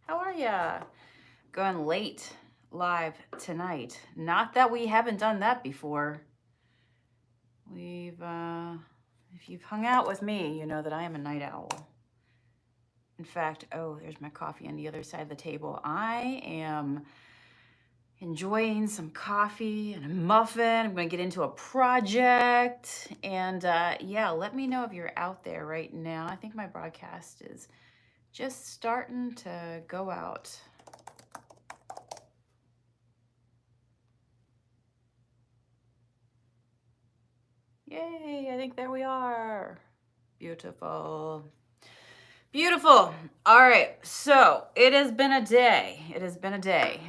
How are ya? Going late live tonight. Not that we haven't done that before. If you've hung out with me, you know that I am a night owl. In fact, oh, there's my coffee on the other side of the table. I am enjoying some coffee and a muffin. I'm going to get into a project. And yeah, let me know if you're out there right now. I think my broadcast is just starting to go out. Yay, I think there we are. Beautiful. Beautiful. All right, so it has been a day. It has been a day.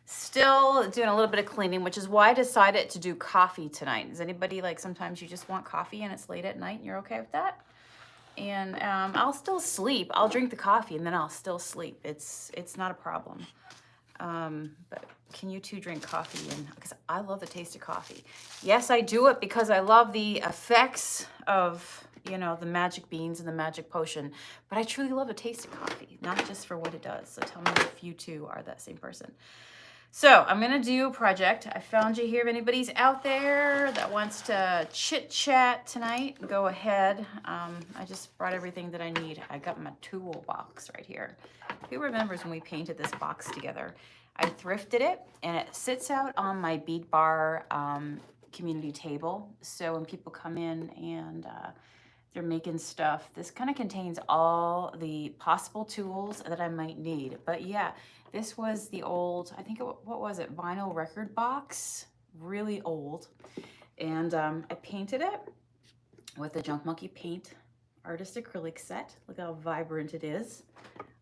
Still doing a little bit of cleaning, which is why I decided to do coffee tonight. Is anybody like, sometimes you just want coffee and it's late at night and you're okay with that? And I'll still sleep. I'll drink the coffee and then I'll still sleep. It's not a problem. But can you two drink coffee? And because I love the taste of coffee. Yes, I do it because I love the effects of, you know, the magic beans and the magic potion. But I truly love the taste of coffee, not just for what it does. So tell me if you two are that same person. So I'm going to do a project. I found you here. If anybody's out there that wants to chit chat tonight, go ahead. I just brought everything that I need. I got my toolbox right here. Who remembers when we painted this box together? I thrifted it and it sits out on my bead bar community table. So when people come in and they're making stuff, this kind of contains all the possible tools that I might need. But yeah, this was the old, I think, what was it? Vinyl record box, really old. And I painted it with the Junk Monkey Paint Artist Acrylic set. Look how vibrant it is.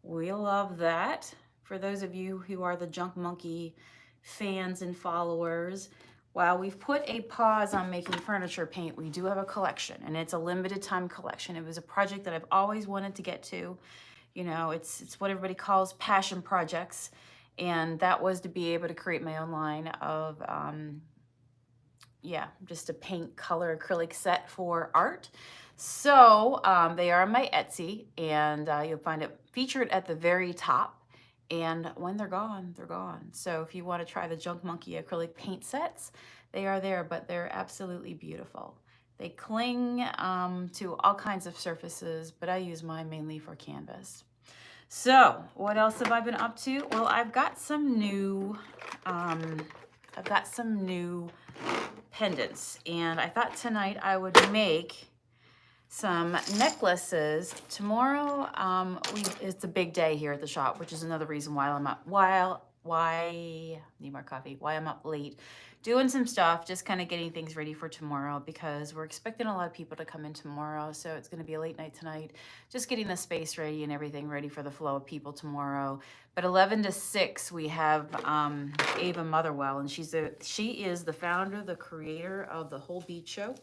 We love that. For those of you who are the Junk Monkey fans and followers, while we've put a pause on making furniture paint, we do have a collection, and it's a limited time collection. It was a project that I've always wanted to get to. You know, it's what everybody calls passion projects, and that was to be able to create my own line of, yeah, just a paint color acrylic set for art. So they are on my Etsy, and you'll find it featured at the very top. And when they're gone, they're gone. So if you want to try the Junk Monkey acrylic paint sets, they are there, but they're absolutely beautiful. They cling to all kinds of surfaces, but I use mine mainly for canvas. So what else have I been up to? Well, I've got some new pendants, and I thought tonight I would make some necklaces. Tomorrow, it's a big day here at the shop, which is another reason why I'm up. Need more coffee. Why I'm up late, doing some stuff, just kind of getting things ready for tomorrow because we're expecting a lot of people to come in tomorrow. So it's going to be a late night tonight, just getting the space ready and everything ready for the flow of people tomorrow. But 11 to 6, we have Ava Motherwell, and she is the founder, the creator of the Whole Bead Show.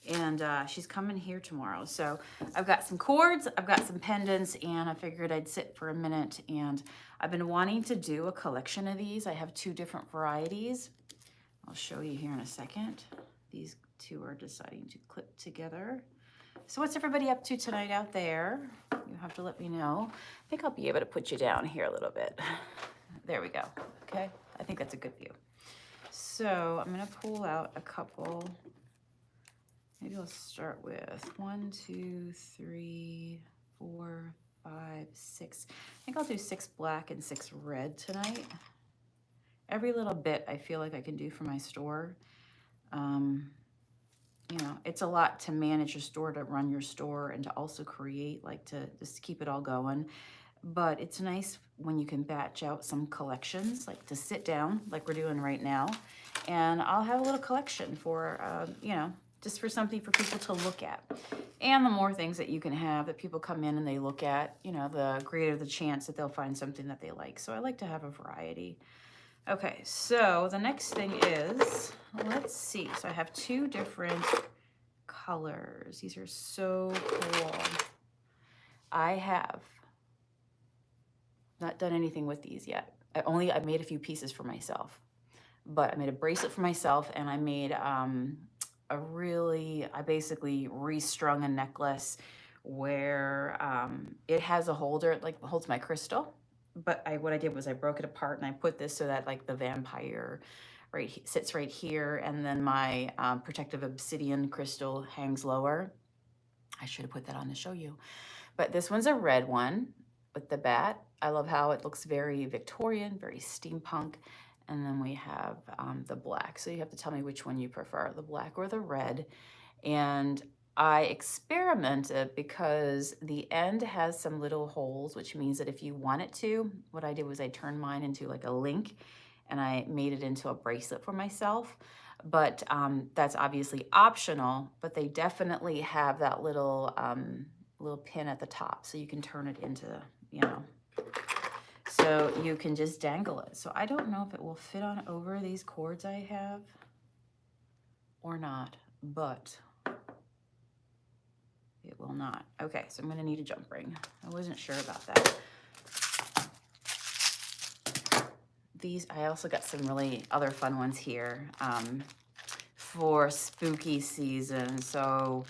And she's coming here tomorrow. So I've got some cords, I've got some pendants, and I figured I'd sit for a minute. And I've been wanting to do a collection of these. I have 2 different varieties. I'll show you here in a second. These 2 are deciding to clip together. So what's everybody up to tonight out there? You have to let me know. I think I'll be able to put you down here a little bit. There we go. Okay, I think that's a good view. So I'm gonna pull out a couple. Maybe I'll start with 1, 2, 3, 4, 5, 6. I think I'll do 6 black and 6 red tonight. Every little bit I feel like I can do for my store. You know, it's a lot to manage your store, to run your store, and to also create, like to just keep it all going. But it's nice when you can batch out some collections, like to sit down, like we're doing right now. And I'll have a little collection for, you know, just for something for people to look at. And the more things that you can have that people come in and they look at, you know, the greater the chance that they'll find something that they like. So I like to have a variety. Okay, so the next thing is, let's see. So I have 2 different colors. These are so cool. I have not done anything with these yet. I made a few pieces for myself, but I made a bracelet for myself, and I made I basically restrung a necklace where it has a holder, it like holds my crystal. But what I did was I broke it apart and I put this so that like the vampire sits right here, and then my protective obsidian crystal hangs lower. I should have put that on to show you. But this one's a red one with the bat. I love how it looks very Victorian, very steampunk. And then we have the black. So you have to tell me which one you prefer, the black or the red. And I experimented because the end has some little holes, which means that if you want it to, what I did was I turned mine into like a link and I made it into a bracelet for myself. But that's obviously optional, but they definitely have that little little pin at the top so you can turn it into, you know, so you can just dangle it. So I don't know if it will fit on over these cords I have or not, but it will not. Okay, so I'm gonna need a jump ring. I wasn't sure about that. These, I also got some really other fun ones here for spooky season. So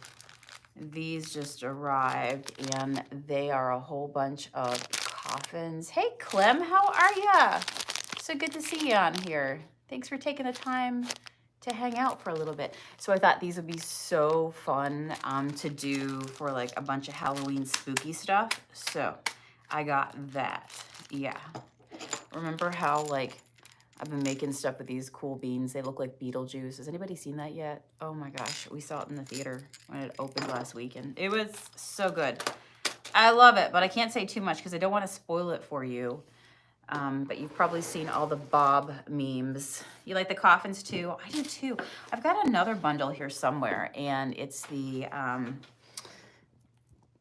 these just arrived and they are a whole bunch of coffins. Hey Clem, how are ya? So good to see you on here. Thanks for taking the time to hang out for a little bit. So I thought these would be so fun to do for like a bunch of Halloween spooky stuff. So I got that. Yeah. Remember how like I've been making stuff with these cool beans. They look like Beetlejuice. Has anybody seen that yet? Oh my gosh, we saw it in the theater when it opened last weekend. It was so good. I love it, but I can't say too much because I don't want to spoil it for you. But you've probably seen all the Bob memes. You like the coffins too? I do too. I've got another bundle here somewhere, and it's the,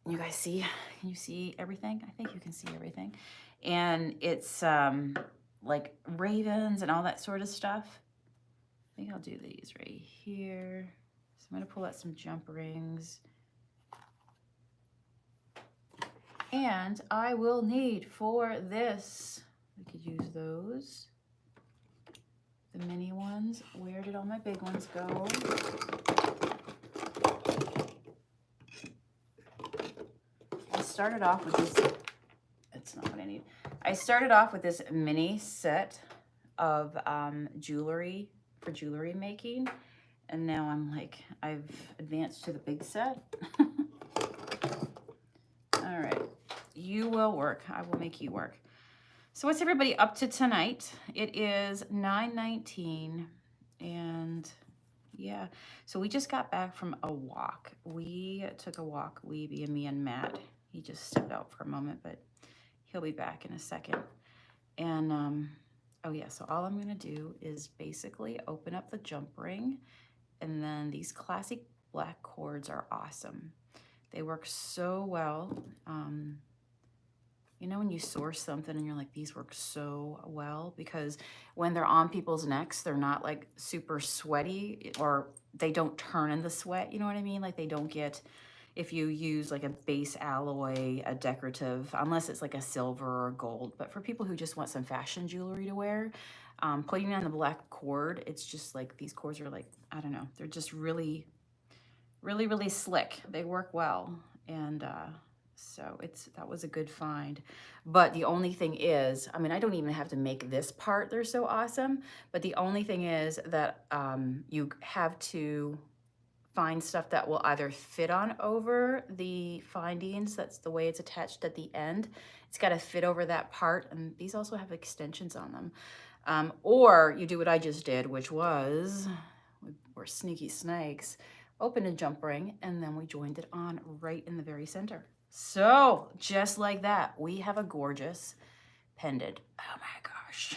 you guys see? Can you see everything? I think you can see everything. And it's like ravens and all that sort of stuff. I think I'll do these right here. So I'm gonna pull out some jump rings. And I will need for this, we could use those, the mini ones. Where did all my big ones go? I started off with this, it's not what I need. I started off with this mini set of jewelry for jewelry making. And now I'm like, I've advanced to the big set. All right, you will work. I will make you work. So what's everybody up to tonight? It is 9:19 and yeah, so we just got back from a walk. We took a walk, we being me and Matt. He just stepped out for a moment, but he'll be back in a second. And oh yeah, so all I'm gonna do is basically open up the jump ring, and then these classic black cords are awesome. They work so well. You know when you source something and you're like, these work so well, because when they're on people's necks, they're not like super sweaty, or they don't turn in the sweat, you know what I mean? Like they don't get, if you use like a base alloy, a decorative, unless it's like a silver or gold. But for people who just want some fashion jewelry to wear, putting on the black cord, it's just like, these cords are like, I don't know, they're just really, really, really slick. They work well. And so that was a good find. But the only thing is, I mean, I don't even have to make this part. They're so awesome. But the only thing is that you have to find stuff that will either fit on over the findings. That's the way it's attached at the end. It's got to fit over that part. And these also have extensions on them. Or you do what I just did, which was, we're sneaky snakes, open a jump ring, and then we joined it on right in the very center. So just like that, we have a gorgeous pendant. Oh my gosh.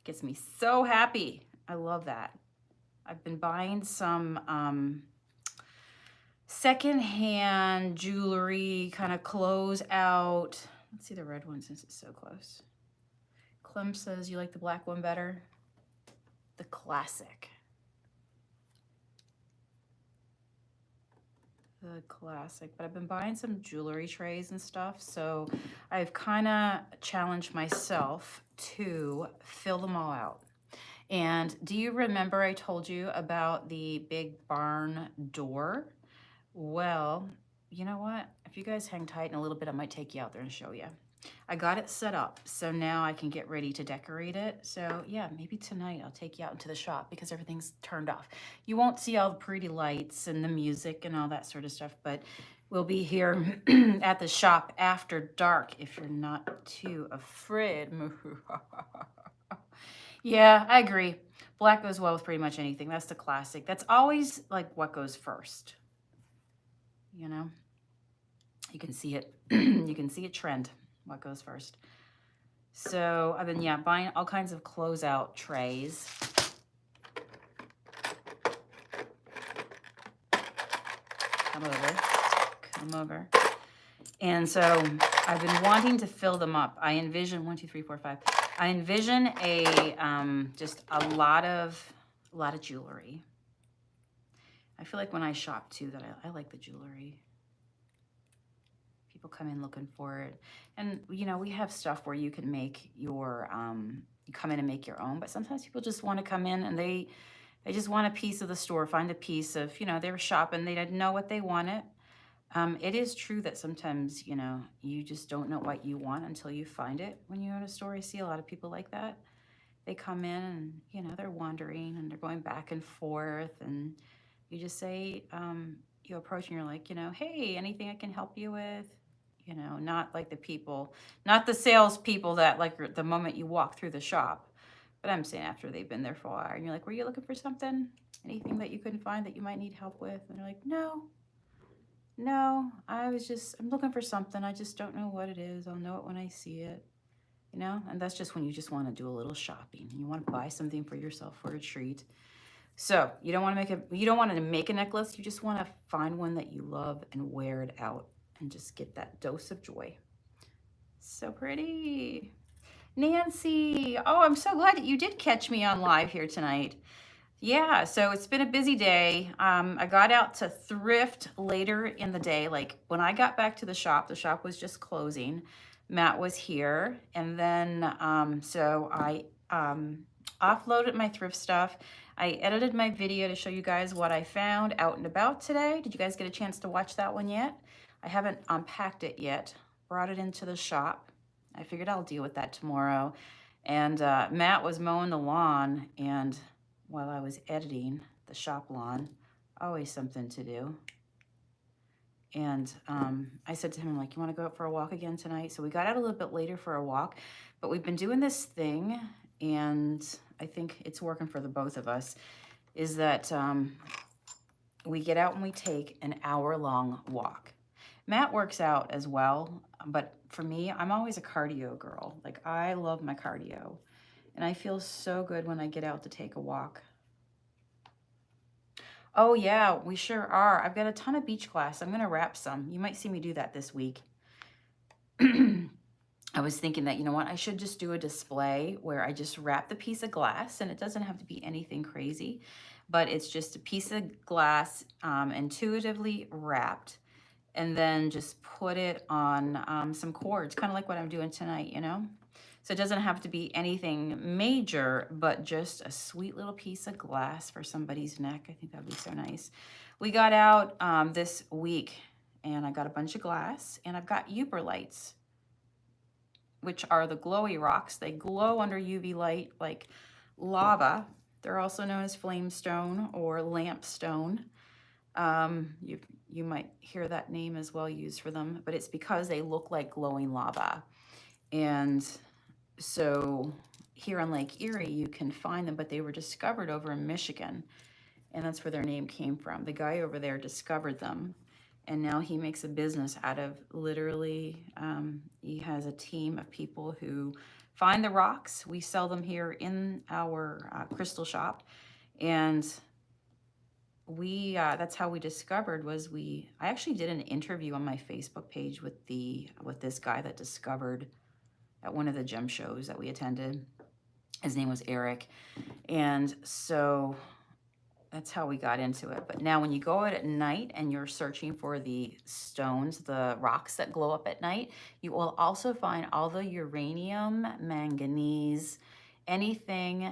Gets me so happy. I love that. I've been buying some secondhand jewelry, kind of close out. Let's see the red one since it's so close. Clem says you like the black one better. The classic. The classic. But I've been buying some jewelry trays and stuff, so I've kind of challenged myself to fill them all out. And do you remember I told you about the big barn door? Well, you know what? If you guys hang tight in a little bit, I might take you out there and show you. I got it set up, so now I can get ready to decorate it. So yeah, maybe tonight I'll take you out into the shop because everything's turned off. You won't see all the pretty lights and the music and all that sort of stuff, but we'll be here at the shop after dark if you're not too afraid. Yeah, I agree. Black goes well with pretty much anything. That's the classic. That's always like what goes first, you know? You can see it. You can see a trend. What goes first? So I've been, yeah, buying all kinds of closeout trays. Come over. Come over. And so I've been wanting to fill them up. I envision 1, 2, 3, 4, 5. I envision a just a lot of jewelry. I feel like when I shop too that I like the jewelry. People come in looking for it. And, you know, we have stuff where you can make your, you come in and make your own, but sometimes people just want to come in and they just want a piece of the store, find a piece of, you know, they were shopping, they didn't know what they wanted. It is true that sometimes, you know, you just don't know what you want until you find it when you go to a store. I see a lot of people like that. They come in and, you know, they're wandering and they're going back and forth, and you just say, you approach and you're like, you know, hey, anything I can help you with? You know, not like the people, not the salespeople that like the moment you walk through the shop, but I'm saying after they've been there for a while and you're like, were you looking for something? Anything that you couldn't find that you might need help with? And they're like, no, I'm looking for something. I just don't know what it is. I'll know it when I see it, you know? And that's just when you just want to do a little shopping. You want to buy something for yourself for a treat. So you don't want to make a necklace. You just want to find one that you love and wear it out and just get that dose of joy. So pretty. Nancy, oh, I'm so glad that you did catch me on live here tonight. Yeah, so it's been a busy day. I got out to Thrift later in the day. Like when I got back to the shop was just closing. Matt was here. And then, so I offloaded my Thrift stuff. I edited my video to show you guys what I found out and about today. Did you guys get a chance to watch that one yet? I haven't unpacked it yet. Brought it into the shop. I figured I'll deal with that tomorrow. And Matt was mowing the lawn, and while I was editing the shop lawn, always something to do. And I said to him, like, you want to go out for a walk again tonight? So we got out a little bit later for a walk, but we've been doing this thing, and I think it's working for the both of us, is that we get out and we take an hour-long walk. Matt works out as well, but for me, I'm always a cardio girl. Like, I love my cardio, and I feel so good when I get out to take a walk. Oh yeah, we sure are. I've got a ton of beach glass. I'm gonna wrap some. You might see me do that this week. I was thinking that, you know what, I should just do a display where I just wrap the piece of glass, and it doesn't have to be anything crazy, but it's just a piece of glass intuitively wrapped, and then just put it on some cords, kind of like what I'm doing tonight, you know? So it doesn't have to be anything major, but just a sweet little piece of glass for somebody's neck. I think that'd be so nice. We got out this week, and I got a bunch of glass, and I've got Uber lights, which are the glowy rocks. They glow under UV light like lava. They're also known as flamestone or lampstone. You might hear that name as well used for them, but it's because they look like glowing lava. And so here on Lake Erie, you can find them, but they were discovered over in Michigan, and that's where their name came from. The guy over there discovered them, and now he makes a business out of literally, he has a team of people who find the rocks. We sell them here in our crystal shop, and that's how we discovered I actually did an interview on my Facebook page with this guy that discovered at one of the gem shows that we attended. His name was Eric. And so that's how we got into it. But now when you go out at night and you're searching for the stones, the rocks that glow up at night, you will also find all the uranium, manganese, anything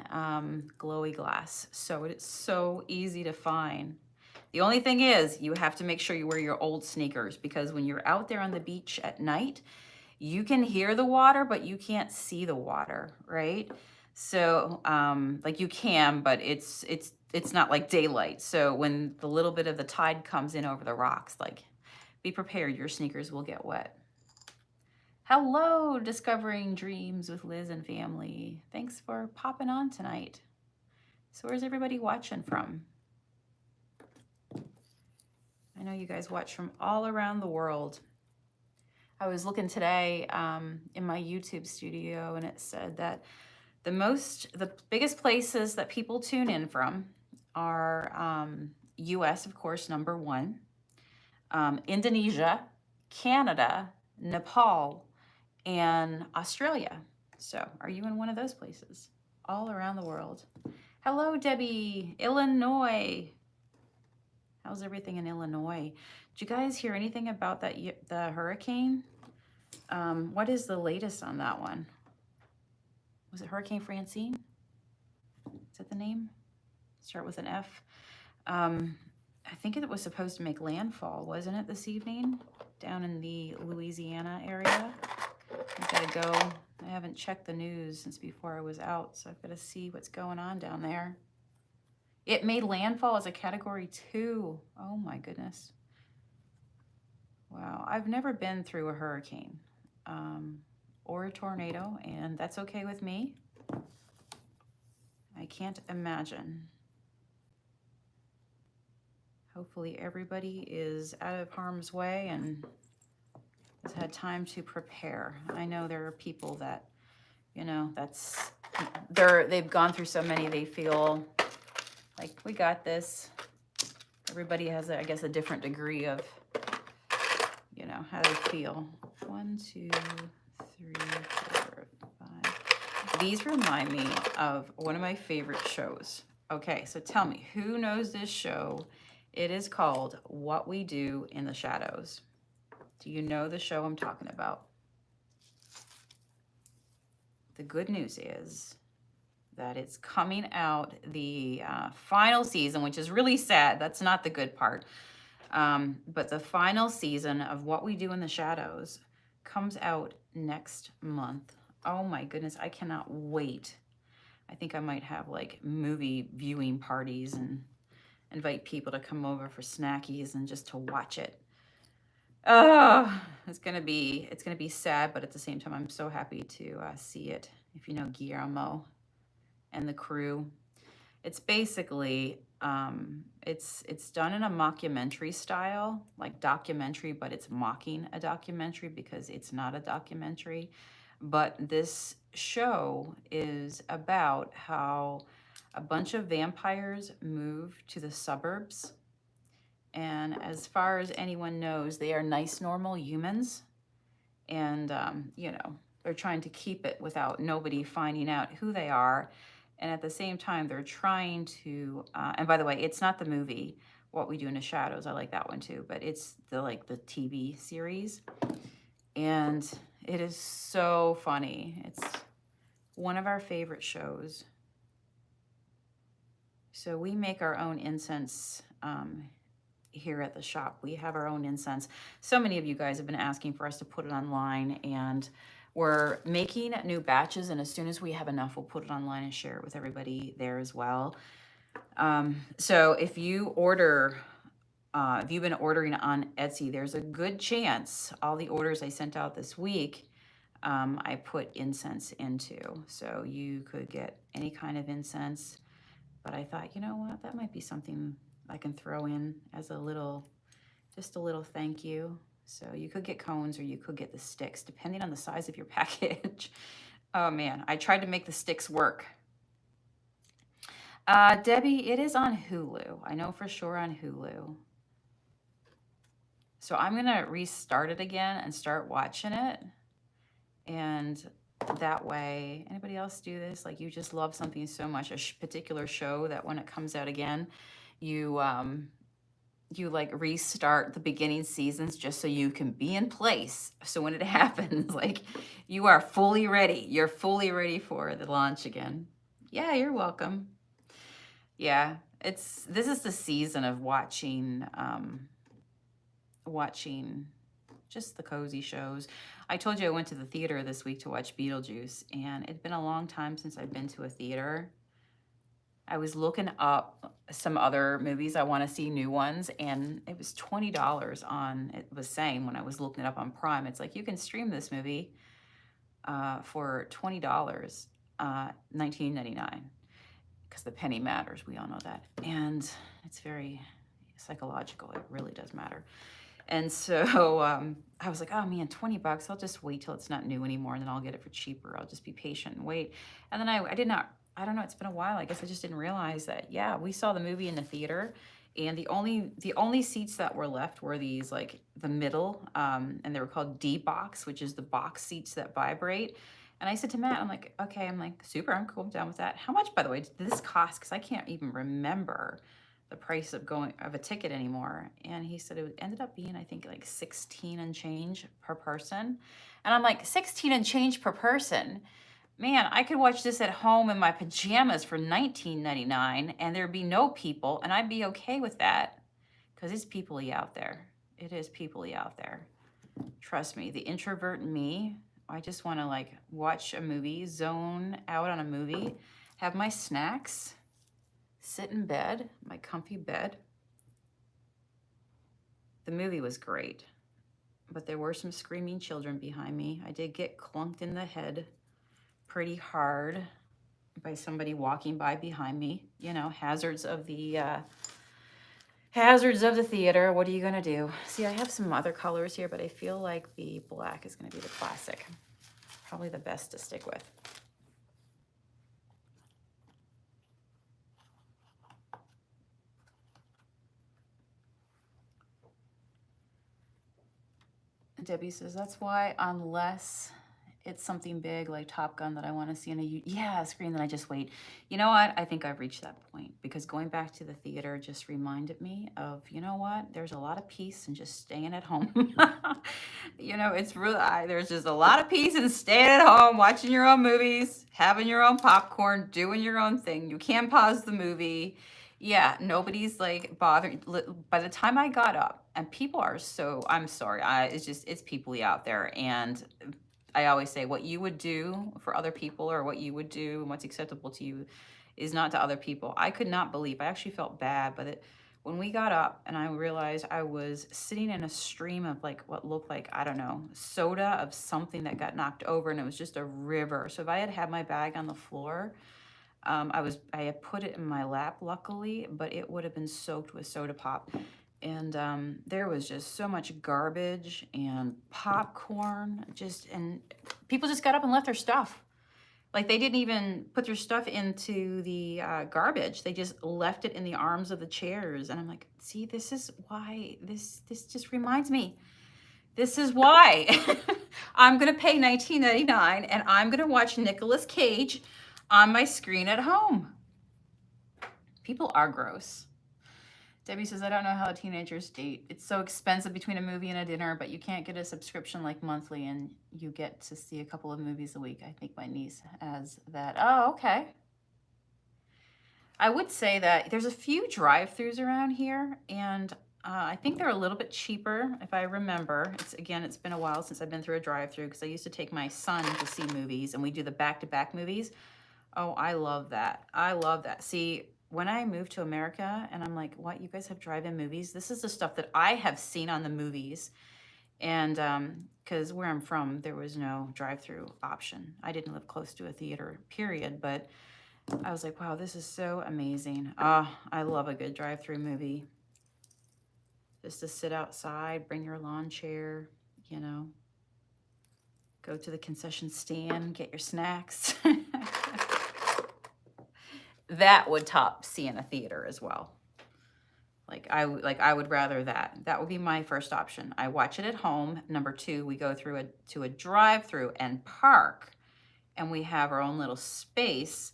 glowy glass. So it's so easy to find. The only thing is you have to make sure you wear your old sneakers, because when you're out there on the beach at night, you can hear the water, but you can't see the water, right? So, like you can, but it's not like daylight. So when the little bit of the tide comes in over the rocks, like be prepared, your sneakers will get wet. Hello, Discovering Dreams with Liz and family. Thanks for popping on tonight. So where's everybody watching from? I know you guys watch from all around the world. I was looking today in my YouTube studio, and it said that the biggest places that people tune in from are US, of course, #1, Indonesia, Canada, Nepal, and Australia. So are you in one of those places? All around the world. Hello, Debbie, Illinois. How's everything in Illinois? Did you guys hear anything about the hurricane? What is the latest on that one? Was it Hurricane Francine? Is that the name? Start with an F. I think it was supposed to make landfall, wasn't it, this evening? Down in the Louisiana area. I've got to go. I haven't checked the news since before I was out, so I've got to see what's going on down there. It made landfall as a Category 2. Oh my goodness. Wow, I've never been through a hurricane or a tornado, and that's okay with me. I can't imagine. Hopefully everybody is out of harm's way and has had time to prepare. I know there are people that, you know, they've gone through so many, they feel like we got this. Everybody has, I guess, a different degree of, you know, how they feel. 1, 2, 3, 4, 5. These remind me of one of my favorite shows. Okay, so tell me, who knows this show? It is called What We Do in the Shadows. Do you know the show I'm talking about? The good news is that it's coming out, the final season, which is really sad. That's not the good part. But the final season of What We Do in the Shadows comes out next month. Oh my goodness, I cannot wait. I think I might have like movie viewing parties and invite people to come over for snackies and just to watch it. Oh, it's gonna be sad, but at the same time, I'm so happy to see it. If you know Guillermo and the crew, it's basically it's done in a mockumentary style, like documentary, but it's mocking a documentary because it's not a documentary. But this show is about how a bunch of vampires move to the suburbs. And as far as anyone knows, they are nice, normal humans. And, you know, they're trying to keep it without nobody finding out who they are. And at the same time, they're trying to, and by the way, it's not the movie, What We Do in the Shadows. I like that one too, but it's the TV series. And it is so funny. It's one of our favorite shows. So we make our own incense here at the shop. We have our own incense. So many of you guys have been asking for us to put it online, and we're making new batches, and as soon as we have enough, we'll put it online and share it with everybody there as well. So if you order, if you've been ordering on Etsy, there's a good chance all the orders I sent out this week, I put incense into. So you could get any kind of incense, but I thought, you know what, that might be something I can throw in as just a little thank you. So you could get cones or you could get the sticks, depending on the size of your package. Oh man, I tried to make the sticks work. Debbie, it is on Hulu. I know for sure on Hulu. So I'm gonna restart it again and start watching it. And that way, anybody else do this? Like you just love something so much, a particular show, that when it comes out again, you like restart the beginning seasons just so you can be in place. So when it happens, like you are fully ready. You're fully ready for the launch again. Yeah, you're welcome. Yeah, this is the season of watching just the cozy shows. I told you I went to the theater this week to watch Beetlejuice, and it'd been a long time since I'd been to a theater. I was looking up some other movies I want to see, new ones, and it was $20 on, it was saying when I was looking it up on Prime, it's like you can stream this movie for $20, $19.99, because the penny matters. We all know that. And it's very psychological. It really does matter. And so I was like, oh man, $20. I'll just wait till it's not new anymore, and then I'll get it for cheaper. I'll just be patient and wait. And then I did not, I don't know, it's been a while. I guess I just didn't realize that, yeah, we saw the movie in the theater, and the only seats that were left were these, like the middle, and they were called D box, which is the box seats that vibrate. And I said to Matt, I'm like, okay, I'm like, super, I'm cool, I'm down with that. How much, by the way, did this cost? Because I can't even remember the price of a ticket anymore. And he said it ended up being, I think, like 16 and change per person. And I'm like, 16 and change per person? Man, I could watch this at home in my pajamas for $19.99, and there'd be no people, and I'd be okay with that, because it's people-y out there. It is people-y out there. Trust me, the introvert in me, I just want to like watch a movie, zone out on a movie, have my snacks, sit in bed, my comfy bed. The movie was great, but there were some screaming children behind me. I did get clunked in the head pretty hard by somebody walking by behind me. You know, hazards of the theater. What are you gonna do? See, I have some other colors here, but I feel like the black is gonna be the classic. Probably the best to stick with. Debbie says, that's why, unless it's something big like Top Gun that I want to see on a screen, then I just wait. You know what? I think I've reached that point, because going back to the theater just reminded me of, you know what? There's a lot of peace in just staying at home. You know, it's really, there's just a lot of peace in staying at home, watching your own movies, having your own popcorn, doing your own thing. You can pause the movie. Yeah, nobody's like bothering. By the time I got up, and people are so, I'm sorry, it's people out there. And I always say, what you would do for other people, or what you would do and what's acceptable to you, is not to other people. I could not believe, I actually felt bad, but when we got up and I realized I was sitting in a stream of like what looked like, I don't know, soda of something that got knocked over, and it was just a river. So if I had my bag on the floor, I had put it in my lap, luckily, but it would have been soaked with soda pop. And there was just so much garbage and popcorn, and people just got up and left their stuff. Like, they didn't even put their stuff into the garbage. They just left it in the arms of the chairs. And I'm like, see, this is why, this just reminds me. This is why I'm going to pay $19.99 and I'm going to watch Nicolas Cage on my screen at home. People are gross. Debbie says, I don't know how teenagers date. It's so expensive between a movie and a dinner, but you can't get a subscription like monthly, and you get to see a couple of movies a week. I think my niece has that. Oh, okay. I would say that there's a few drive-thrus around here, and I think they're a little bit cheaper, if I remember. It's been a while since I've been through a drive-thru, because I used to take my son to see movies, and we do the back-to-back movies. Oh, I love that. I love that. See, when I moved to America, and I'm like, what, you guys have drive-in movies? This is the stuff that I have seen on the movies. And because where I'm from, there was no drive-through option. I didn't live close to a theater, period. But I was like, wow, this is so amazing. I love a good drive-through movie. Just to sit outside, bring your lawn chair, you know, go to the concession stand, get your snacks. That would top seeing a theater as well. I would rather that. That would be my first option. I watch it at home. Number two, we go to a drive-through and park, and we have our own little space,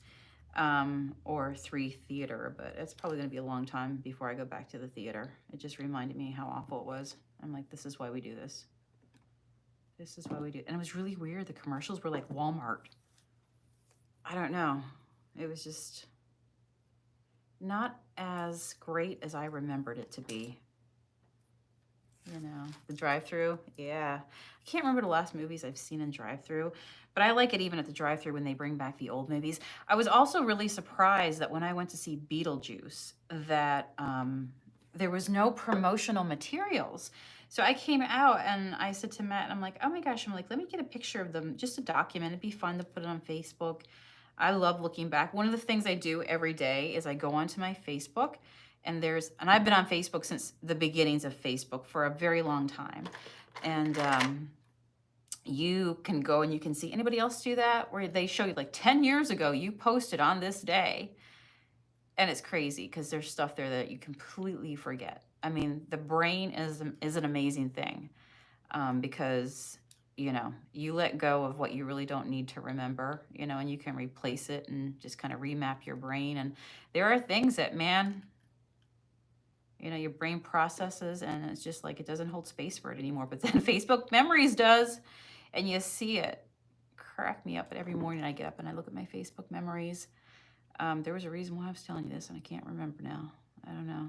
or 3 theater. But it's probably going to be a long time before I go back to the theater. It just reminded me how awful it was. I'm like, this is why we do this. This is why we do it. And it was really weird. The commercials were like Walmart. I don't know. It was just not as great as I remembered it to be. You know, the drive-through, yeah. I can't remember the last movies I've seen in drive-through, but I like it even at the drive-through when they bring back the old movies. I was also really surprised that when I went to see Beetlejuice, that there was no promotional materials. So I came out and I said to Matt, and I'm like, oh my gosh, I'm like, let me get a picture of them just to document. It'd be fun to put it on Facebook. I love looking back. One of the things I do every day is I go onto my Facebook, and I've been on Facebook since the beginnings of Facebook for a very long time. And you can go and you can see, anybody else do that? Where they show you like 10 years ago, you posted on this day. And it's crazy because there's stuff there that you completely forget. I mean, the brain is an amazing thing, because, you know, you let go of what you really don't need to remember, you know, and you can replace it and just kind of remap your brain. And there are things that, man, you know, your brain processes, and it's just like it doesn't hold space for it anymore. But then Facebook Memories does, and you see it. Crack me up. But every morning I get up and I look at my Facebook Memories. There was a reason why I was telling you this, and I can't remember now. I don't know.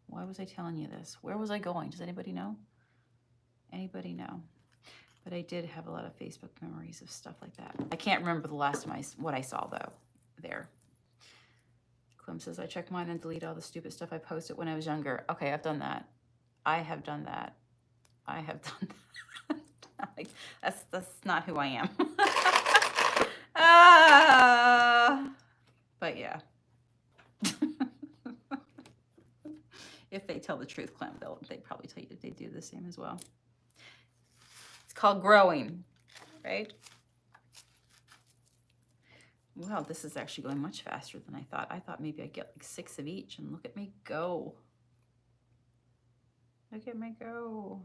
Why was I telling you this? Where was I going? Does anybody know? Anybody know? But I did have a lot of Facebook memories of stuff like that. I can't remember the last time what I saw, though, there. Clem says, I check mine and delete all the stupid stuff I posted when I was younger. Okay, I've done that. I have done that. I have done that. Like, that's not who I am. But yeah. If they tell the truth, Clem, they'd probably tell you that they do the same as well. It's called growing, right? Wow, this is actually going much faster than I thought. I thought maybe I'd get like 6 of each, and look at me go. Look at me go.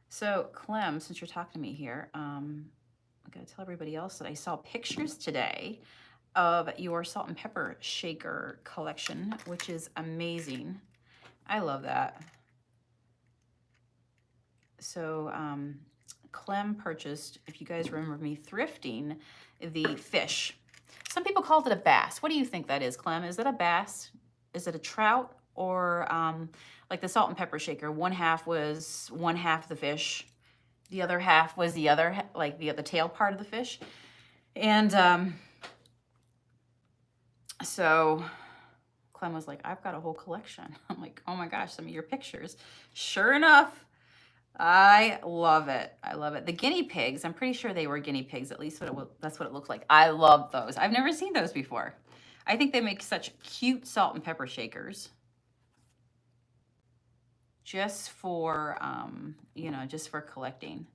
So, Clem, since you're talking to me here, I gotta tell everybody else that I saw pictures today of your salt and pepper shaker collection, which is amazing. I love that. So, Clem purchased, if you guys remember me thrifting, the fish. Some people called it a bass. What do you think that is, Clem? Is it a bass? Is it a trout? Or like the salt and pepper shaker, one half was one half the fish. The other half was the other, like the tail part of the fish. And so Clem was like, I've got a whole collection. I'm like, oh my gosh, some of your pictures. Sure enough, I love it. I love it. The guinea pigs, I'm pretty sure they were guinea pigs, at least that's what it looked like. I love those. I've never seen those before. I think they make such cute salt and pepper shakers. Just for, you know, just for collecting.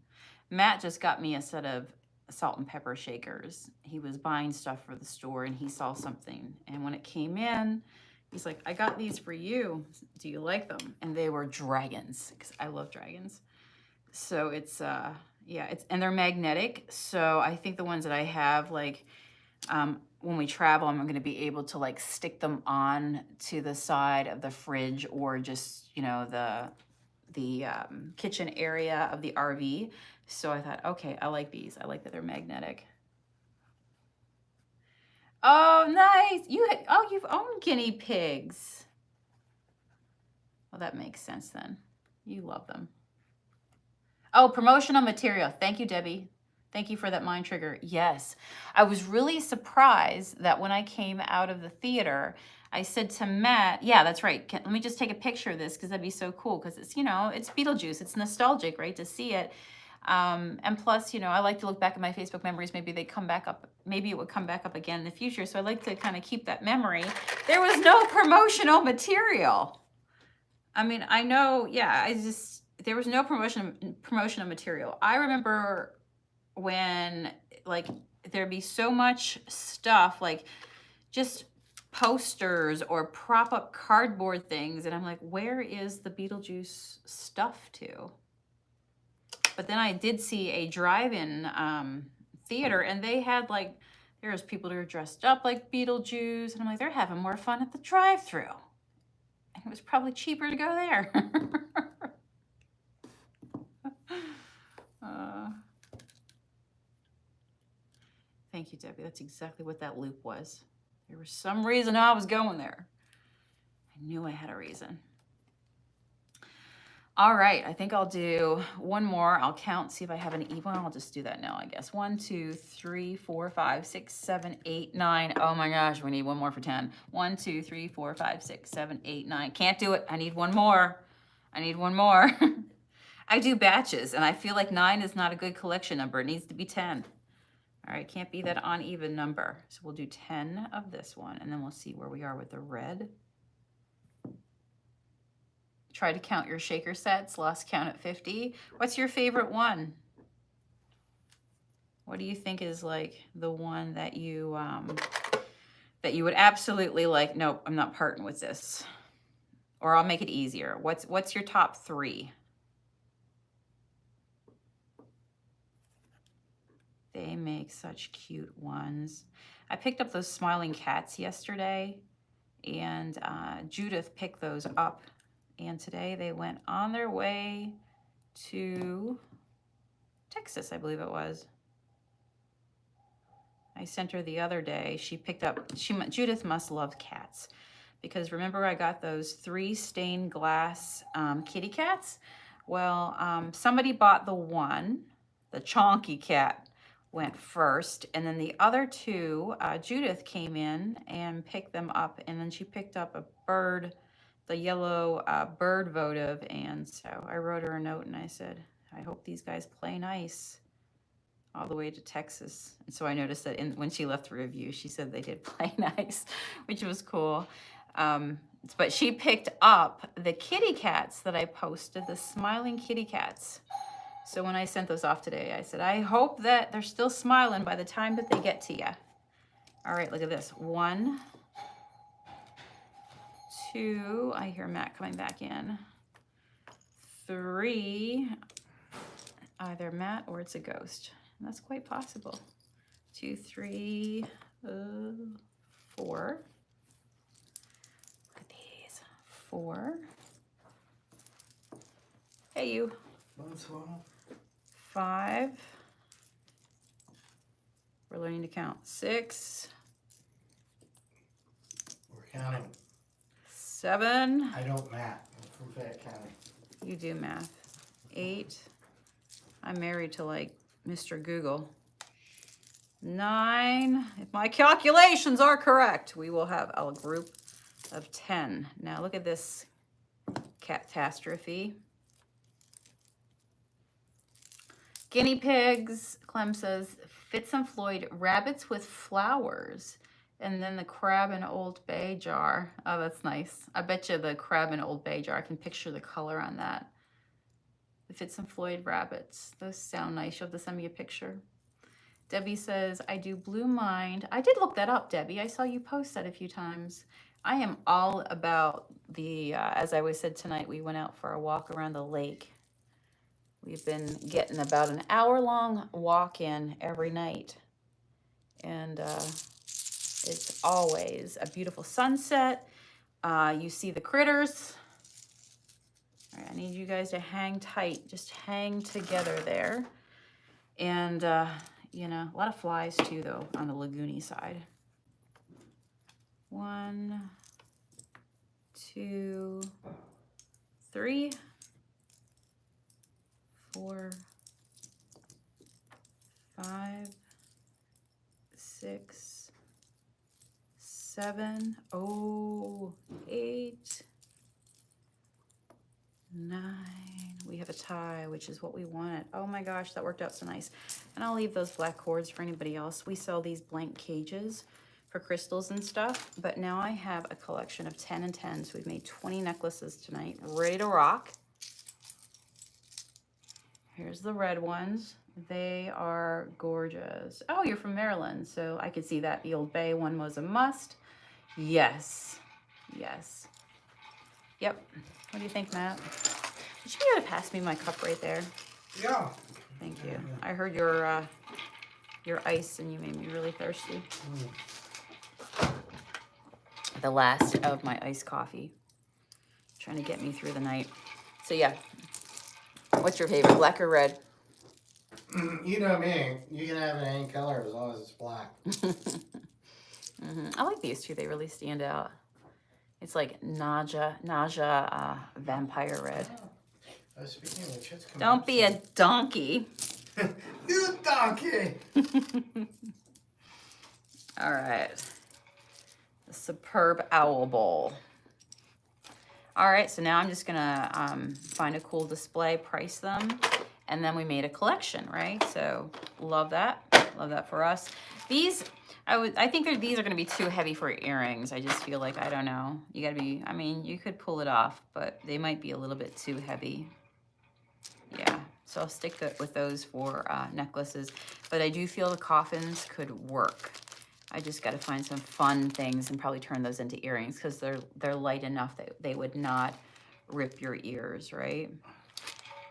Matt just got me a set of salt and pepper shakers. He was buying stuff for the store and he saw something. And when it came in, he's like, I got these for you. Do you like them? And they were dragons, because I love dragons. So it's, yeah, and they're magnetic. So I think the ones that I have, like, when we travel, I'm going to be able to like stick them on to the side of the fridge, or just, you know, the kitchen area of the RV. So I thought, okay, I like these. I like that they're magnetic. Oh, nice. You've owned guinea pigs. Well, that makes sense then. You love them. Oh, promotional material. Thank you, Debbie. Thank you for that mind trigger. Yes. I was really surprised that when I came out of the theater, I said to Matt, yeah, that's right. Let me just take a picture of this, because that'd be so cool, because it's, you know, it's Beetlejuice. It's nostalgic, right, to see it. And plus, you know, I like to look back at my Facebook memories. Maybe they come back up. Maybe it would come back up again in the future. So I like to kind of keep that memory. There was no promotional material. I mean, I know, yeah, there was no promotional material. I remember when, like, there'd be so much stuff, like just posters or prop up cardboard things, and I'm like, where is the Beetlejuice stuff to? But then I did see a drive-in theater, and they had, like, there was people that were dressed up like Beetlejuice, and I'm like, they're having more fun at the drive-thru. And it was probably cheaper to go there. Thank you, Debbie. That's exactly what that loop was. There was some reason I was going there. I knew I had a reason. All right, I think I'll do one more. I'll count, see if I have an even. I'll just do that now, I guess. 1, 2, 3, 4, 5, 6, 7, 8, 9. Oh my gosh, we need one more for 10. 1, 2, 3, 4, 5, 6, 7, 8, 9. Can't do it. I need one more. I need one more. I do batches, and I feel like 9 is not a good collection number. It needs to be 10. All right, can't be that uneven number. So we'll do 10 of this one, and then we'll see where we are with the red. Try to count your shaker sets, lost count at 50. What's your favorite one? What do you think is like the one that you would absolutely like, nope, I'm not parting with this. Or I'll make it easier. What's your top 3? They make such cute ones. I picked up those smiling cats yesterday, and Judith picked those up. And today they went on their way to Texas, I believe it was. I sent her the other day. She picked up, Judith must love cats, because remember I got those 3 stained glass kitty cats? Well, somebody bought the one, the chonky cat went first, and then the other 2, Judith came in and picked them up, and then she picked up a bird, the yellow bird votive, and so I wrote her a note and I said, I hope these guys play nice all the way to Texas. And so I noticed that when she left the review, she said they did play nice, which was cool. But she picked up the kitty cats that I posted, the smiling kitty cats. So when I sent those off today, I said, I hope that they're still smiling by the time that they get to you. All right, look at this. 1, 2, I hear Matt coming back in. 3, either Matt or it's a ghost. That's quite possible. 2, 3, 4. Look at these. 4. Hey, you. 5. We're learning to count. 6. We're counting. 7. I don't math. I'm from Fayette County. You do math. 8. I'm married to like Mr. Google. 9. If my calculations are correct, we will have a group of 10. Now look at this catastrophe. Guinea pigs, Clem says, Fitz and Floyd, rabbits with flowers, and then the crab and Old Bay jar. Oh, that's nice. I bet you the crab and Old Bay jar, I can picture the color on that. The Fitz and Floyd rabbits. Those sound nice. You'll have to send me a picture. Debbie says, I do Blue Mind. I did look that up, Debbie. I saw you post that a few times. I am all about the, as I always said tonight, we went out for a walk around the lake. We've been getting about an hour-long walk in every night. And it's always a beautiful sunset. You see the critters. All right, I need you guys to hang tight. Just hang together there. And, you know, a lot of flies too, though, on the lagoony side. 1, 2, 3, 4, 5, 6, 7, 8, 9. We have a tie, which is what we wanted. Oh my gosh, that worked out so nice. And I'll leave those black cords for anybody else. We sell these blank cages for crystals and stuff, but now I have a collection of 10 and 10. So we've made 20 necklaces tonight, ready to rock. Here's the red ones. They are gorgeous. Oh, you're from Maryland, so I could see that. The Old Bay one was a must. Yes, yes. Yep. What do you think, Matt? Would you be able to pass me my cup right there? Yeah. Thank you. I heard your ice and you made me really thirsty. The last of my iced coffee. Trying to get me through the night. So yeah. What's your favorite, black or red? You know me. You can have it any color as long as it's black. I like these two. They really stand out. It's like nausea, vampire red. Speaking of which, it's coming Don't up be a donkey. You donkey! All right. The Superb Owl Bowl. All right, so now I'm just gonna find a cool display, price them, and then we made a collection, right? So love that for us. These, I think these are gonna be too heavy for earrings. I just feel like, I don't know. You gotta be, I mean, you could pull it off, but they might be a little bit too heavy. Yeah, so I'll stick with those for necklaces, but I do feel the coffins could work. I just got to find some fun things and probably turn those into earrings because they're light enough that they would not rip your ears, right?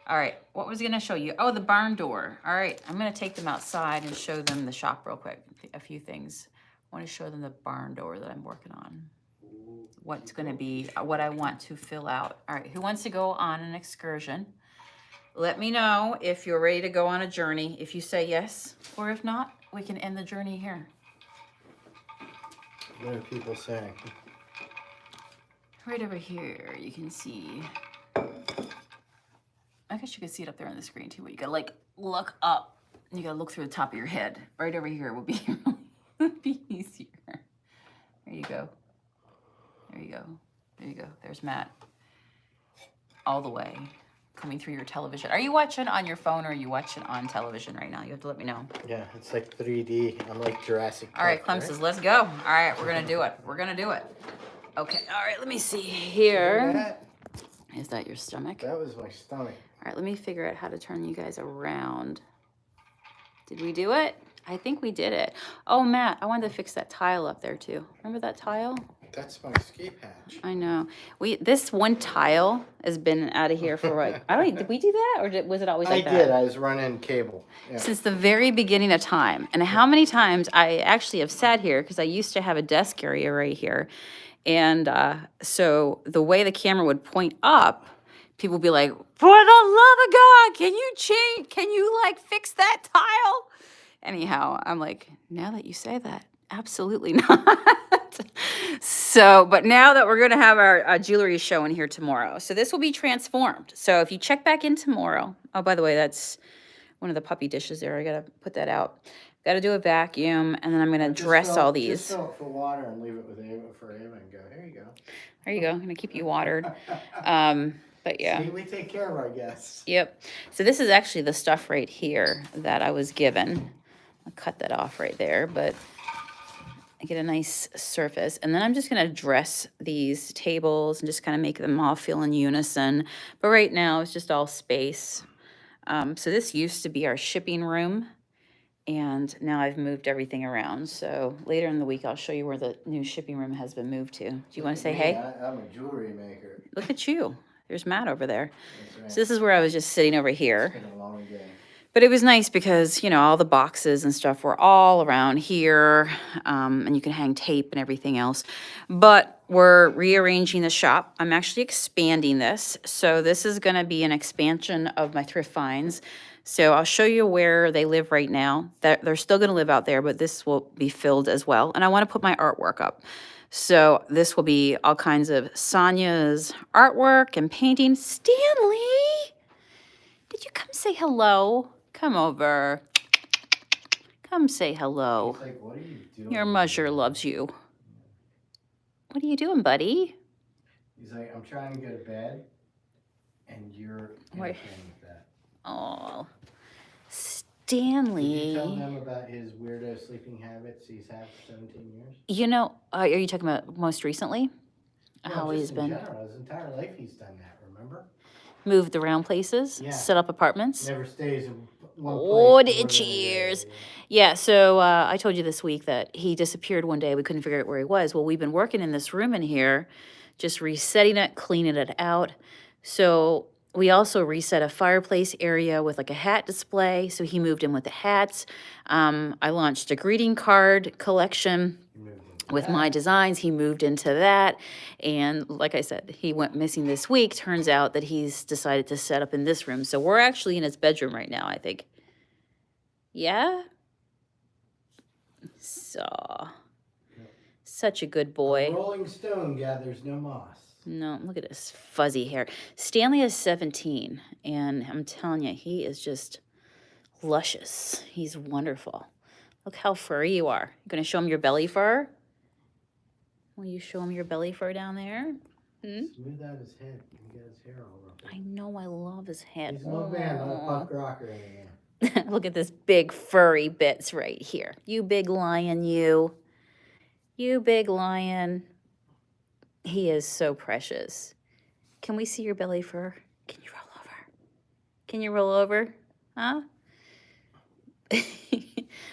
All right, what was I gonna show you? Oh, the barn door. All right, I'm gonna take them outside and show them the shop real quick. A few things. I want to show them the barn door that I'm working on. What's gonna be, what I want to fill out. All right, who wants to go on an excursion? Let me know if you're ready to go on a journey. If you say yes, or if not, we can end the journey here. What are people saying? Right over here, you can see. I guess you can see it up there on the screen too. But you gotta like look up. And you gotta look through the top of your head. Right over here will be would be easier. There you go. There you go. There you go. There's Matt. All the way. Coming through your television. Are you watching on your phone or are you watching on television right now? You have to let me know. Yeah, it's like 3D. I'm like Jurassic Park. All right, Clem says, let's go. All right, we're gonna do it. We're gonna do it. Okay, all right, let me see here. Is that your stomach? That was my stomach. All right, let me figure out how to turn you guys around. Did we do it? I think we did it. Oh, Matt, I wanted to fix that tile up there too. Remember that tile? That's my escape hatch. I know. This one tile has been out of here for like, I don't know, did we do that or was it always like that? I did. I was running cable. Yeah. Since the very beginning of time. And how many times I actually have sat here because I used to have a desk area right here. And so the way the camera would point up, people would be like, for the love of God, can you change? Can you like fix that tile? Anyhow, I'm like, now that you say that, absolutely not. So, but now that we're going to have our jewelry show in here tomorrow. So this will be transformed. So if you check back in tomorrow, oh, by the way, that's one of the puppy dishes there. I got to put that out. Got to do a vacuum, and then I'm going to dress all these. Just fill it for water and leave it with Ava for Ava and go, here you go. There you go. I'm going to keep you watered. But yeah. See, we take care of our guests. Yep. So this is actually the stuff right here that I was given. I'll cut that off right there, but I get a nice surface. And then I'm just going to dress these tables and just kind of make them all feel in unison. But right now it's just all space. So this used to be our shipping room. And now I've moved everything around. So later in the week, I'll show you where the new shipping room has been moved to. Do you want to say hey? I'm a jewelry maker. Look at you. There's Matt over there. That's right. So this is where I was just sitting over here. It's been a long day. But it was nice because, you know, all the boxes and stuff were all around here. And you can hang tape and everything else. But we're rearranging the shop. I'm actually expanding this. So this is going to be an expansion of my thrift finds. So I'll show you where they live right now. They're still going to live out there, but this will be filled as well. And I want to put my artwork up. So this will be all kinds of Sonia's artwork and painting. Stanley, did you come say hello? Come over. Come say hello. He's like, what are you doing? Your mother loves you. What are you doing, buddy? He's like, I'm trying to go to bed, and you're interfering with that. Oh, Stanley. Did you tell them about his weirdo sleeping habits he's had for 17 years? You know, are you talking about most recently? No, How just he's in been general, his entire life he's done that, remember? moved around places, Yeah. set up apartments. Never stays in one place. Oh, more the than a itchy day, ears. yeah. Yeah, so I told you this week that he disappeared one day. We couldn't figure out where he was. Well, we've been working in this room in here, just resetting it, cleaning it out. So we also reset a fireplace area with like a hat display. So he moved in with the hats. I launched a greeting card collection with my designs. He moved into that. And like I said, he went missing this week. Turns out that he's decided to set up in this room. So we're actually in his bedroom right now, I think. Yeah? So Such a good A boy. rolling stone gathers no moss. No, look at his fuzzy hair. Stanley is 17, and I'm telling you, he is just luscious. He's wonderful. Look how furry you are. You gonna show him your belly fur? Will you show him your belly fur down there? Smooth out his head. He got his hair all ruffled. I know, I love his head. He's an old man, not a puck rocker anymore. Look at this big furry bits right here. You big lion, you. You big lion. He is so precious. Can we see your belly fur? Can you roll over? Can you roll over? Huh?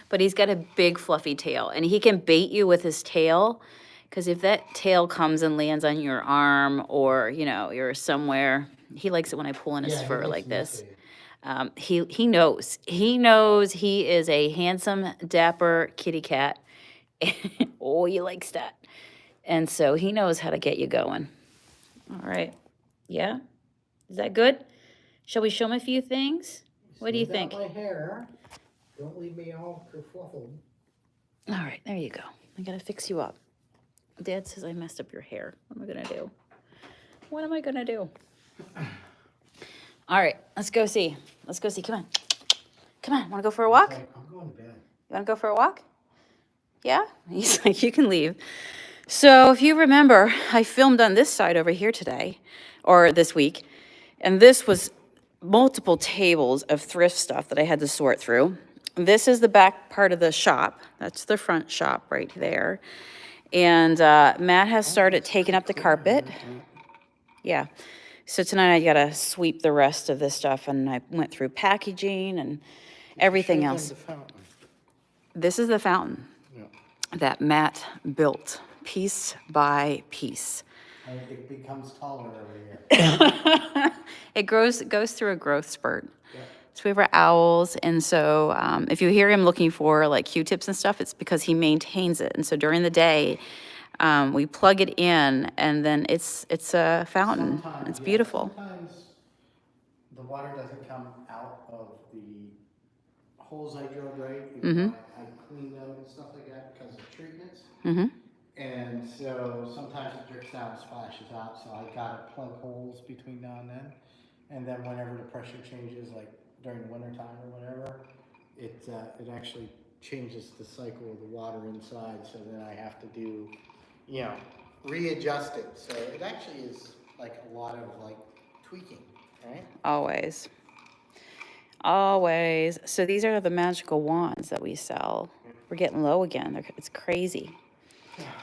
But he's got a big fluffy tail, and he can bait you with his tail, because if that tail comes and lands on your arm, or you're somewhere, he likes it when I pull in his fur like this. He knows he is a handsome, dapper kitty cat. Oh, he likes that, and so he knows how to get you going. All right, yeah, is that good? Shall we show him a few things? What do you think? My hair. Don't leave me all kerfluffled. All right, there you go. I gotta fix you up. Dad says I messed up your hair. What am I gonna do? What am I gonna do? All right, let's go see. Let's go see. Come on. Come on. Want to go for a walk? I'm going to bed. You want to go for a walk? Yeah? He's like, you can leave. So if you remember, I filmed on this side over here today, or this week, and this was multiple tables of thrift stuff that I had to sort through. This is the back part of the shop. That's the front shop right there. And Matt has started taking up the carpet. Yeah. So tonight I got to sweep the rest of this stuff, and I went through packaging and everything else. This is the fountain that Matt built piece by piece. And it becomes taller every year. It goes through a growth spurt. Yeah. So we have our owls, and so if you hear him looking for like Q-tips and stuff, it's because he maintains it. And so during the day, we plug it in, and then it's a fountain. It's beautiful. Sometimes the water doesn't come out of the holes I drilled, right? Mm-hmm. I clean them and stuff like that because of treatments. Mm-hmm. And so sometimes it drips down and splashes out, so I gotta plug holes between now and then. And then whenever the pressure changes, like during the winter time or whatever, it actually changes the cycle of the water inside, so then I have to do, readjust it. So it actually is like a lot of like tweaking, right? Always. So these are the magical wands that we sell. We're getting low again. It's crazy.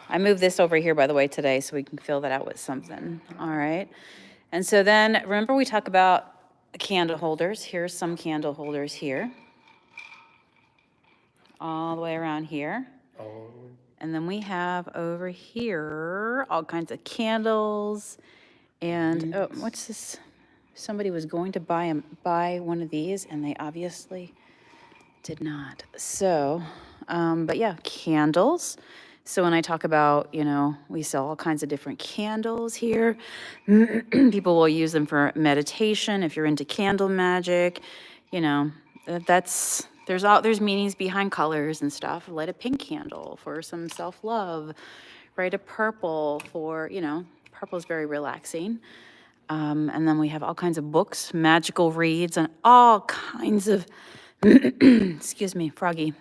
I moved this over here, by the way, today, so we can fill that out with something. All right. And so then, remember we talk about candle holders. Here's some candle holders here. All the way around here. And then we have over here all kinds of candles. And, oh, what's this? Somebody was going to buy one of these, and they obviously did not. So, but yeah, candles. So when I talk about, we sell all kinds of different candles here. People will use them for meditation. If you're into candle magic, there's meanings behind colors and stuff. Light a pink candle for some self-love. Light a purple for, purple is very relaxing. And then we have all kinds of books, magical reads, and all kinds of, excuse me, froggy.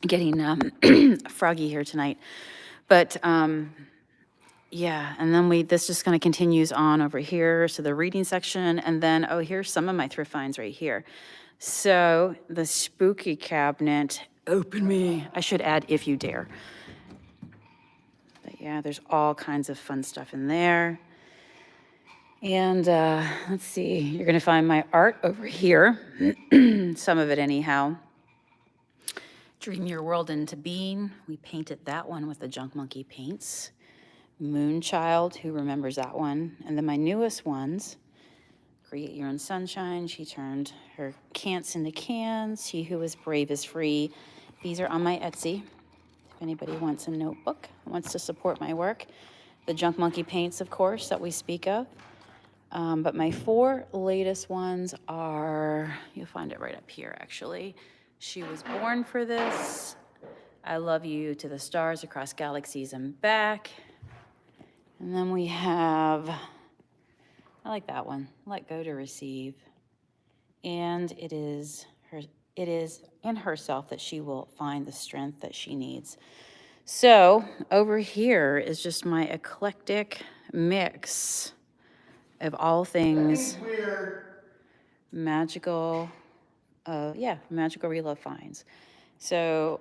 Getting froggy here tonight. But yeah, and then this just kind of continues on over here. So the reading section, and then, here's some of my thrift finds right here. So the spooky cabinet, open me. I should add if you dare. But yeah, there's all kinds of fun stuff in there. And let's see, you're gonna find my art over here. Some of it anyhow. Dream Your World into Being. We painted that one with the Junk Monkey paints. Moonchild, who remembers that one? And then my newest ones, Create Your Own Sunshine. She turned her can'ts into cans. She Who is Brave is Free. These are on my Etsy. If anybody wants a notebook, wants to support my work. The Junk Monkey paints, of course, that we speak of. But my 4 latest ones are, you'll find it right up here, actually. She Was Born for This. I love you to the stars, across galaxies and back. And then we have, I like that one, let go to receive. And it is in herself that she will find the strength that she needs. So over here is just my eclectic mix of all things magical. Magical Relove finds. So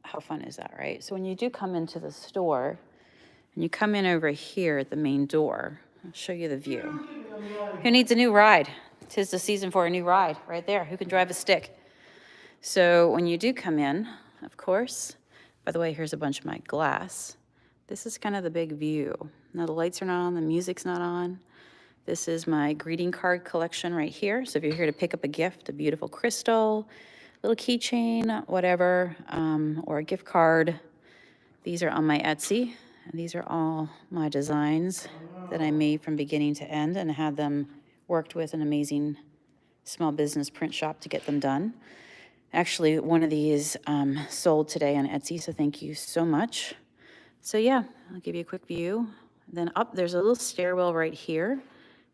how fun is that, right? So when you do come into the store, and you come in over here at the main door, I'll show you the view. Who needs a new ride? 'Tis the season for a new ride, right there. Who can drive a stick? So when you do come in, of course, by the way, here's a bunch of my glass. This is kind of the big view. Now the lights are not on, the music's not on. This is my greeting card collection right here. So if you're here to pick up a gift, a beautiful crystal, little keychain, whatever, or a gift card, these are on my Etsy. And these are all my designs that I made from beginning to end and had them worked with an amazing small business print shop to get them done. Actually, one of these sold today on Etsy, so thank you so much. So yeah, I'll give you a quick view. Then up, there's a little stairwell right here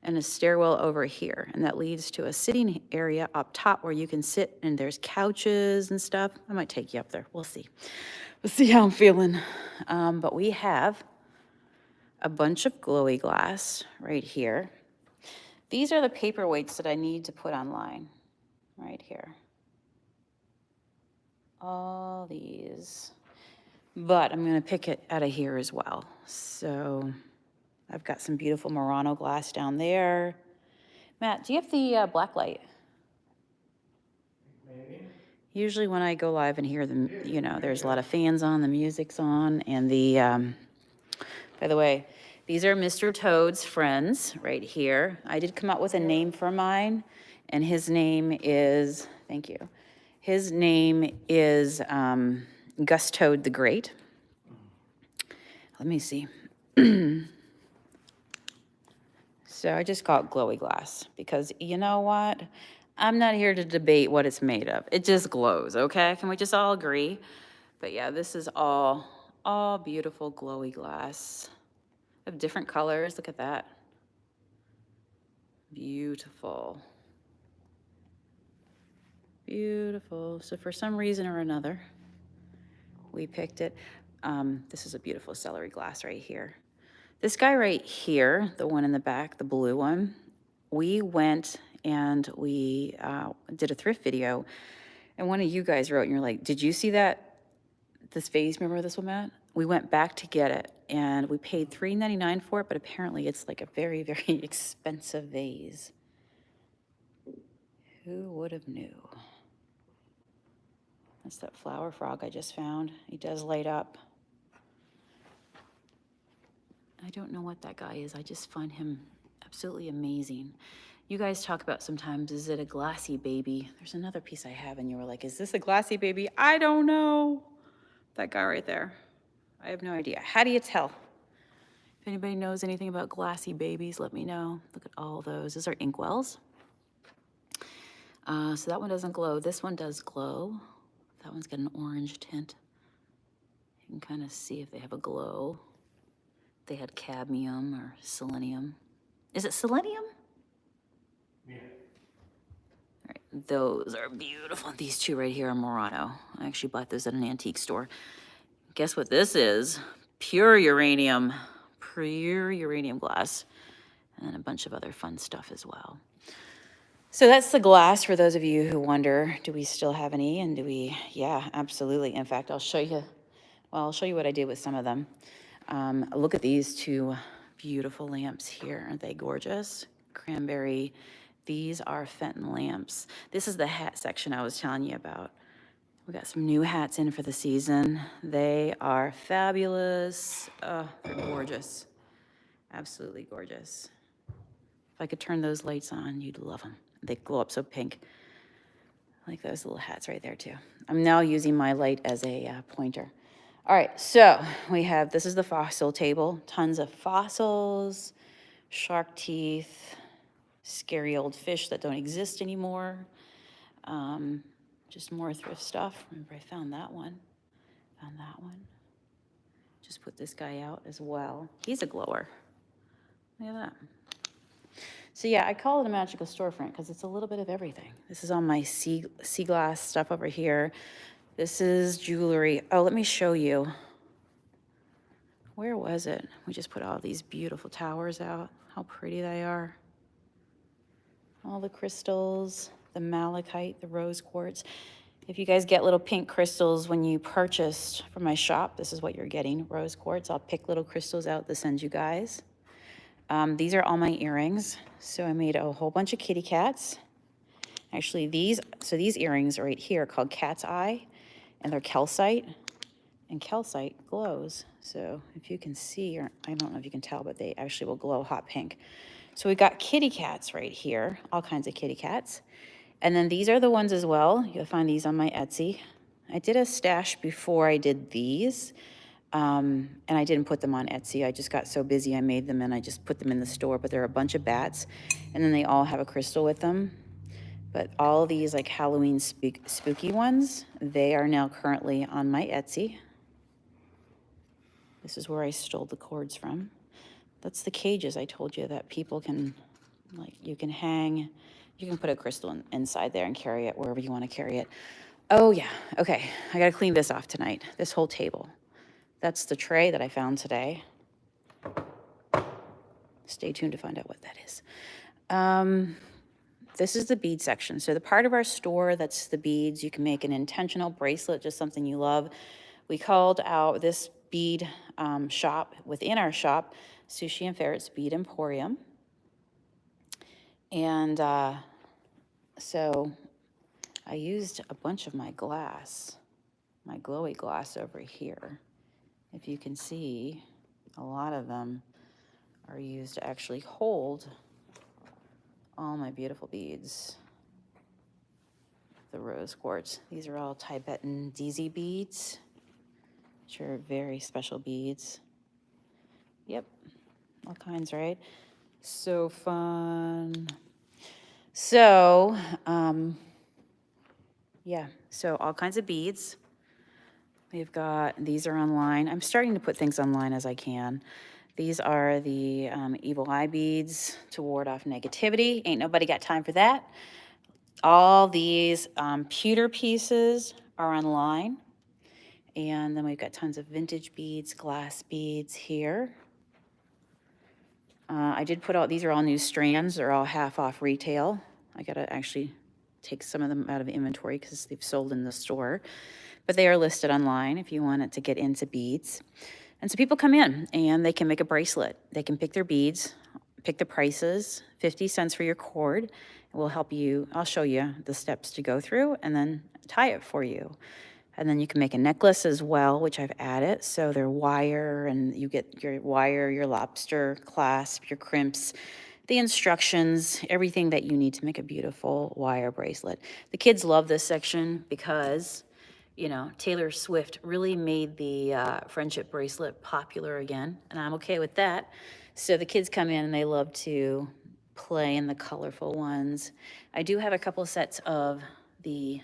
and a stairwell over here, and that leads to a sitting area up top where you can sit, and there's couches and stuff. I might take you up there. We'll see. We'll see how I'm feeling. But we have a bunch of glowy glass right here. These are the paperweights that I need to put online right here. All these. But I'm going to pick it out of here as well. So I've got some beautiful Murano glass down there. Matt, do you have the black light? Maybe. Usually when I go live and hear them, you know, there's a lot of fans on, the music's on, and the, by the way, these are Mr. Toad's friends right here. I did come up with a name for mine, and his name is, thank you, his name is Gus Toad the Great. Let me see. So I just call it glowy glass because you know what? I'm not here to debate what it's made of. It just glows, okay? Can we just all agree? But yeah, this is all beautiful glowy glass of different colors. Look at that. Beautiful. Beautiful. So for some reason or another, we picked it. This is a beautiful celery glass right here. This guy right here, the one in the back, the blue one, we went and we did a thrift video, and one of you guys wrote, and you're like, did you see that, this vase? Remember this one, Matt? We went back to get it, and we paid $3.99 for it, but apparently it's like a very, very expensive vase. Who would have knew? That's that flower frog I just found. He does light up. I don't know what that guy is. I just find him absolutely amazing. You guys talk about sometimes, is it a glassy baby? There's another piece I have, and you were like, is this a glassy baby? I don't know. That guy right there. I have no idea. How do you tell? If anybody knows anything about glassy babies, let me know. Look at all those. Those are inkwells. So that one doesn't glow. This one does glow. That one's got an orange tint. You can kind of see if they have a glow. They had cadmium or selenium. Is it selenium? Yeah. All right, those are beautiful. These two right here are Murano. I actually bought those at an antique store. Guess what this is? Pure uranium. Pure uranium glass. And then a bunch of other fun stuff as well. So that's the glass for those of you who wonder, do we still have any? And do we? Yeah, absolutely. In fact, I'll show you what I did with some of them. Look at these two beautiful lamps here. Aren't they gorgeous? Cranberry. These are Fenton lamps. This is the hat section I was telling you about. We got some new hats in for the season. They are fabulous. Oh, they're gorgeous. Absolutely gorgeous. If I could turn those lights on, you'd love them. They glow up so pink. I like those little hats right there too. I'm now using my light as a pointer. All right, so we have, this is the fossil table. Tons of fossils, shark teeth, scary old fish that don't exist anymore. Just more thrift stuff. Remember, I found that one. Found that one. Just put this guy out as well. He's a glower. Look at that. So yeah, I call it a magical storefront because it's a little bit of everything. This is all my sea glass stuff over here. This is jewelry. Oh, let me show you. Where was it? We just put all these beautiful towers out. How pretty they are. All the crystals, the malachite, the rose quartz. If you guys get little pink crystals when you purchased from my shop, this is what you're getting, rose quartz. I'll pick little crystals out to send you guys. These are all my earrings. So I made a whole bunch of kitty cats. Actually, these earrings are right here called Cat's Eye, and they're calcite, and calcite glows. So if you can see, or I don't know if you can tell, but they actually will glow hot pink. So we got kitty cats right here, all kinds of kitty cats. And then these are the ones as well. You'll find these on my Etsy. I did a stash before I did these, and I didn't put them on Etsy. I just got so busy I made them and I just put them in the store, but they're a bunch of bats, and then they all have a crystal with them. But all these like Halloween spooky ones, they are now currently on my Etsy. This is where I stole the cords from. That's the cages I told you that people can, like, you can hang, you can put a crystal inside there and carry it wherever you want to carry it. Oh yeah, okay, I gotta clean this off tonight, this whole table. That's the tray that I found today. Stay tuned to find out what that is. This is the bead section. So the part of our store that's the beads, you can make an intentional bracelet, just something you love. We called out this bead shop within our shop, Sushi and Ferret's Bead Emporium. And so I used a bunch of my glass, my glowy glass over here. If you can see, a lot of them are used to actually hold all my beautiful beads. The rose quartz. These are all Tibetan DZ beads, which are very special beads. Yep, all kinds, right? So fun. So, yeah, so all kinds of beads. We've got, these are online. I'm starting to put things online as I can. These are the evil eye beads to ward off negativity. Ain't nobody got time for that. All these pewter pieces are online. And then we've got tons of vintage beads, glass beads here. I did put out, these are all new strands. They're all half off retail. I gotta actually take some of them out of inventory because they've sold in the store. But they are listed online if you wanted to get into beads. And so people come in and they can make a bracelet. They can pick their beads, pick the prices, 50 cents for your cord. We'll help you, I'll show you the steps to go through and then tie it for you. And then you can make a necklace as well, which I've added. So they're wire, and you get your wire, your lobster clasp, your crimps, the instructions, everything that you need to make a beautiful wire bracelet. The kids love this section because, you know, Taylor Swift really made the friendship bracelet popular again, and I'm okay with that. So the kids come in and they love to play in the colorful ones. I do have a couple sets of the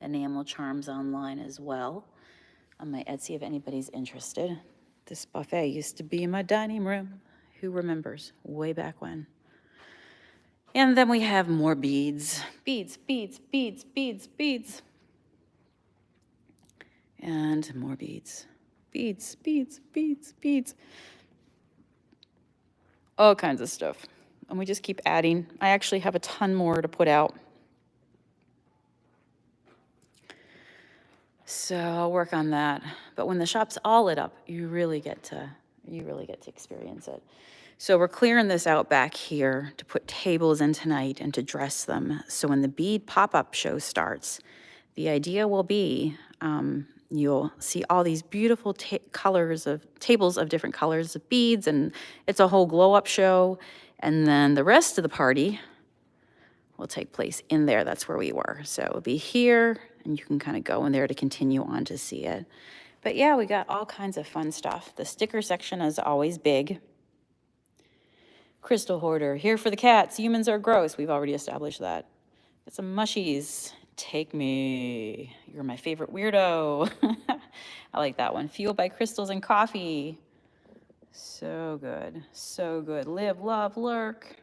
enamel charms online as well on my Etsy if anybody's interested. This buffet used to be in my dining room. Who remembers? Way back when. And then we have more beads. Beads, beads, beads, beads, beads. And more beads. Beads, beads, beads, beads. All kinds of stuff. And we just keep adding. I actually have a ton more to put out. So I'll work on that. But when the shop's all lit up, you really get to experience it. So we're clearing this out back here to put tables in tonight and to dress them. So when the bead pop-up show starts, the idea will be you'll see all these beautiful tables of different colors of beads, and it's a whole glow-up show. And then the rest of the party will take place in there. That's where we were. So it'll be here, and you can kind of go in there to continue on to see it. But yeah, we got all kinds of fun stuff. The sticker section is always big. Crystal hoarder, here for the cats. Humans are gross. We've already established that. Got some mushies. Take me. You're my favorite weirdo. I like that one. Fueled by crystals and coffee. So good. So good. Live, love, lurk.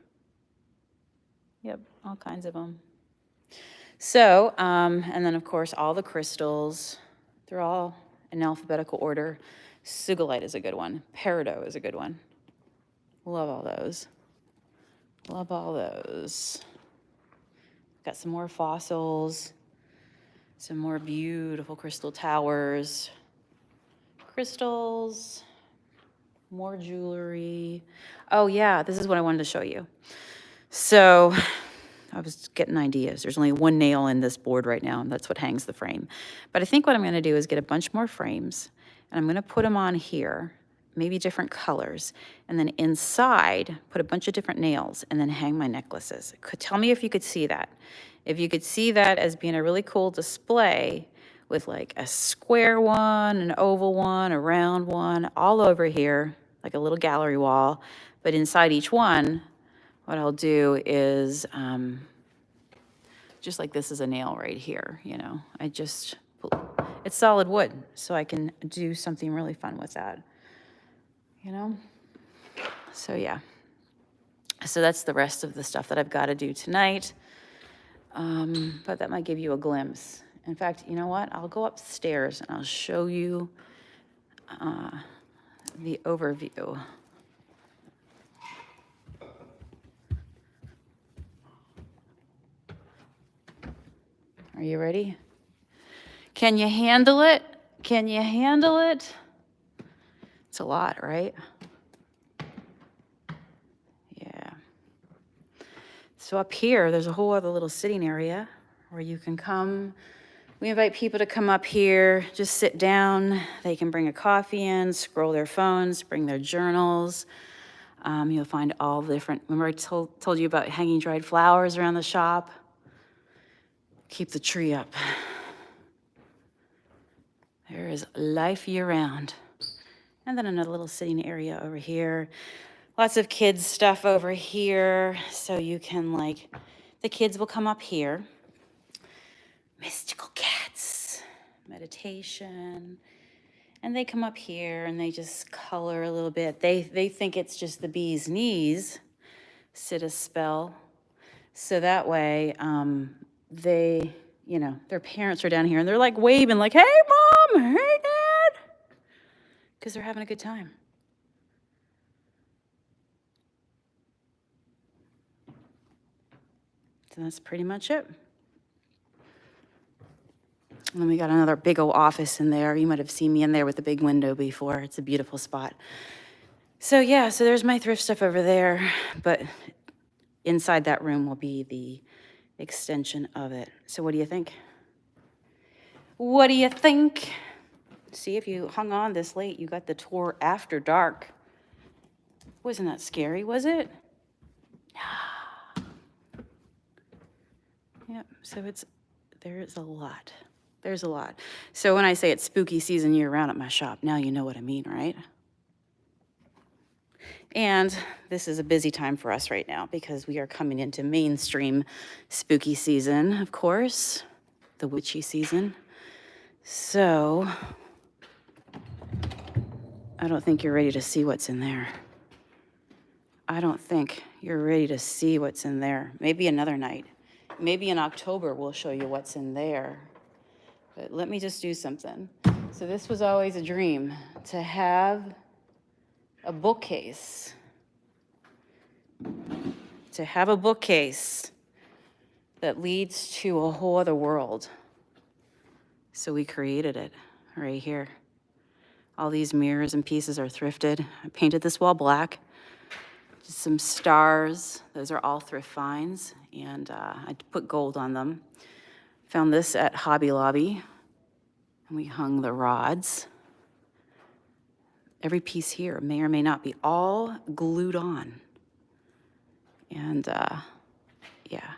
Yep, all kinds of them. So, and then of course, all the crystals, they're all in alphabetical order. Sugilite is a good one. Peridot is a good one. Love all those. Love all those. Got some more fossils, some more beautiful crystal towers, crystals, more jewelry. Oh yeah, this is what I wanted to show you. So I was getting ideas. There's only one nail in this board right now, and that's what hangs the frame. But I think what I'm gonna do is get a bunch more frames, and I'm gonna put them on here, maybe different colors, and then inside, put a bunch of different nails, and then hang my necklaces. Tell me if you could see that. If you could see that as being a really cool display with like a square one, an oval one, a round one, all over here, like a little gallery wall. But inside each one, what I'll do is, just like this is a nail right here, you know, it's solid wood, so I can do something really fun with that, you know? So yeah, so that's the rest of the stuff that I've got to do tonight. But that might give you a glimpse. In fact, you know what? I'll go upstairs and I'll show you the overview. Are you ready? Can you handle it? Can you handle it? It's a lot, right? Yeah. So up here, there's a whole other little sitting area where you can come. We invite people to come up here, just sit down. They can bring a coffee in, scroll their phones, bring their journals. You'll find all different, remember I told you about hanging dried flowers around the shop? Keep the tree up. There is life year-round. And then another little sitting area over here. Lots of kids stuff over here. So you can the kids will come up here. Mystical cats, meditation. And they come up here and they just color a little bit. They think it's just the bee's knees, sit a spell. So that way, they, their parents are down here and they're like waving like, hey, Mom, hey, Dad, because they're having a good time. So that's pretty much it. And then we got another big old office in there. You might have seen me in there with the big window before. It's a beautiful spot. So yeah, so there's my thrift stuff over there, but inside that room will be the extension of it. So what do you think? What do you think? See, if you hung on this late, you got the tour after dark. Wasn't that scary, was it? Yep, so there's a lot. There's a lot. So when I say it's spooky season year-round at my shop, now you know what I mean, right? And this is a busy time for us right now because we are coming into mainstream spooky season, of course, the witchy season. So I don't think you're ready to see what's in there. I don't think you're ready to see what's in there. Maybe another night. Maybe in October we'll show you what's in there. But let me just do something. So this was always a dream, to have a bookcase. To have a bookcase that leads to a whole other world. So we created it right here. All these mirrors and pieces are thrifted. I painted this wall black. Just some stars. Those are all thrift finds. And I put gold on them. Found this at Hobby Lobby, and we hung the rods. Every piece here may or may not be all glued on. And yeah,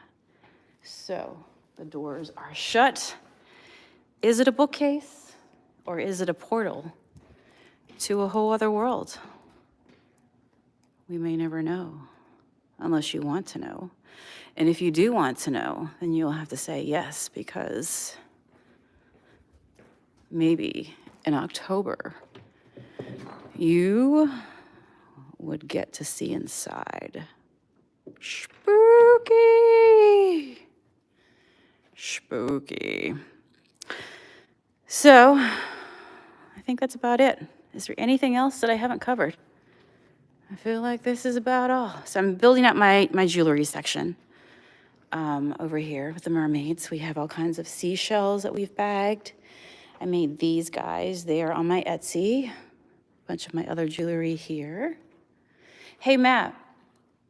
so the doors are shut. Is it a bookcase or is it a portal to a whole other world? We may never know unless you want to know. And if you do want to know, then you'll have to say yes, because maybe in October, you would get to see inside. Spooky. Spooky. So, I think that's about it. Is there anything else that I haven't covered? I feel like this is about all. So I'm building up my jewelry section over here with the mermaids. We have all kinds of seashells that we've bagged. I made these guys. They are on my Etsy. A bunch of my other jewelry here. Hey, Matt.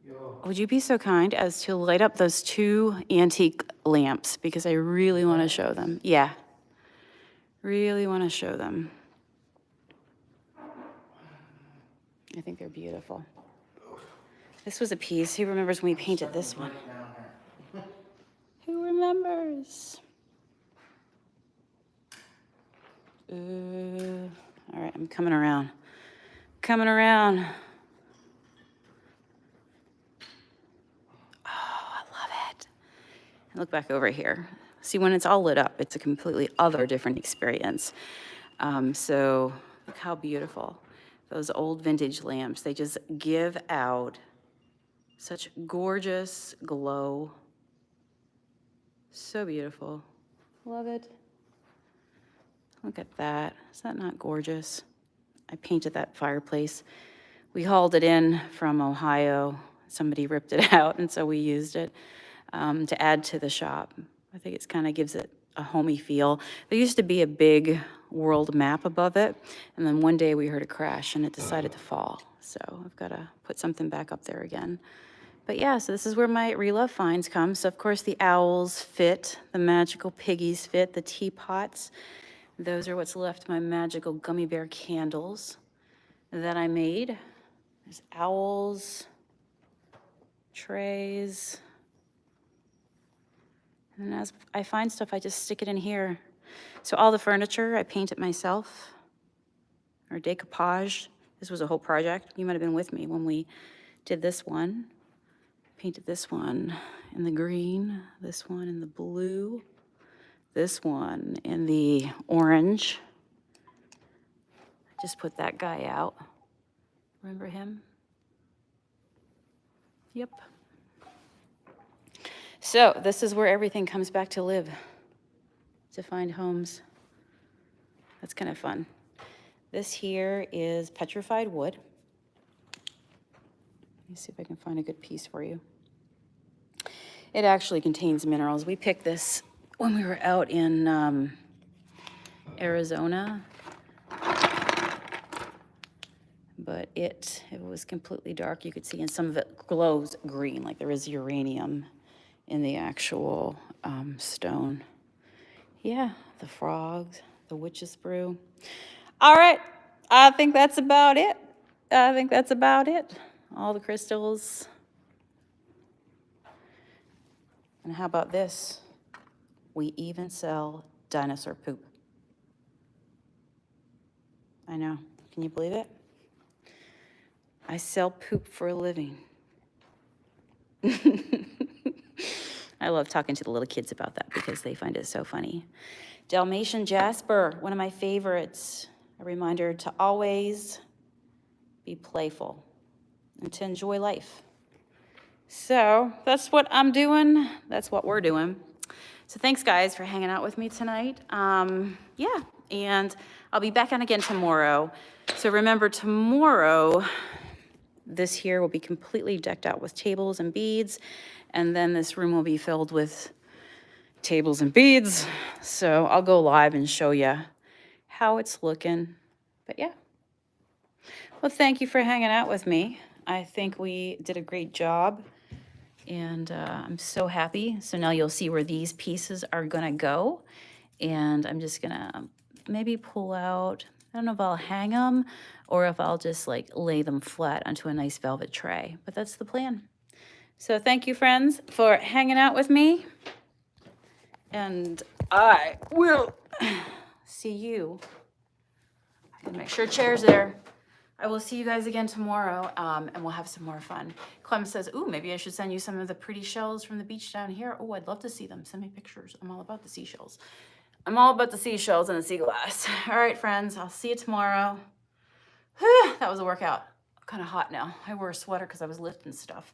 Yo. Would you be so kind as to light up those 2 antique lamps because I really want to show them. Yeah. Really want to show them. I think they're beautiful. This was a piece. Who remembers when we painted this one? Who remembers? All right, I'm coming around. Coming around. Oh, I love it. And look back over here. See, when it's all lit up, it's a completely other different experience. So look how beautiful. Those old vintage lamps, they just give out such gorgeous glow. So beautiful. Love it. Look at that. Is that not gorgeous? I painted that fireplace. We hauled it in from Ohio. Somebody ripped it out, and so we used it to add to the shop. I think it kind of gives it a homey feel. There used to be a big world map above it, and then one day we heard a crash, and it decided to fall. So I've got to put something back up there again. But yeah, so this is where my Relove finds come. So of course the owls fit, the magical piggies fit, the teapots. Those are what's left of my magical gummy bear candles that I made. There's owls, trays. And as I find stuff, I just stick it in here. So all the furniture, I paint it myself, or decoupage. This was a whole project. You might have been with me when we did this one. Painted this one in the green, this one in the blue, this one in the orange. Just put that guy out. Remember him? Yep. So this is where everything comes back to live, to find homes. That's kind of fun. This here is petrified wood. Let me see if I can find a good piece for you. It actually contains minerals. We picked this when we were out in Arizona. But it was completely dark. You could see, and some of it glows green, like there is uranium in the actual stone. Yeah, the frogs, the witch's brew. All right, I think that's about it. All the crystals. And how about this? We even sell dinosaur poop. I know, can you believe it? I sell poop for a living. I love talking to the little kids about that because they find it so funny. Dalmatian Jasper, one of my favorites. A reminder to always be playful and to enjoy life. So that's what I'm doing. That's what we're doing. So thanks, guys, for hanging out with me tonight. Yeah, and I'll be back on again tomorrow. So remember, tomorrow, this here will be completely decked out with tables and beads, and then this room will be filled with tables and beads. So I'll go live and show you how it's looking. But yeah. Well, thank you for hanging out with me. I think we did a great job, and I'm so happy. So now you'll see where these pieces are gonna go, and I'm just gonna maybe pull out, I don't know if I'll hang them or if I'll just like lay them flat onto a nice velvet tray, but that's the plan. So thank you, friends, for hanging out with me, and I will see you. I can make sure chair's there. I will see you guys again tomorrow, and we'll have some more fun. Clem says, ooh, maybe I should send you some of the pretty shells from the beach down here. Oh, I'd love to see them. Send me pictures. I'm all about the seashells. I'm all about the seashells and the sea glass. All right, friends, I'll see you tomorrow. Whew, that was a workout. I'm kind of hot now. I wore a sweater because I was lifting stuff.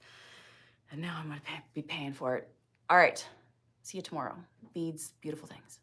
And now I'm going to be paying for it. All right, see you tomorrow. Beads, beautiful things.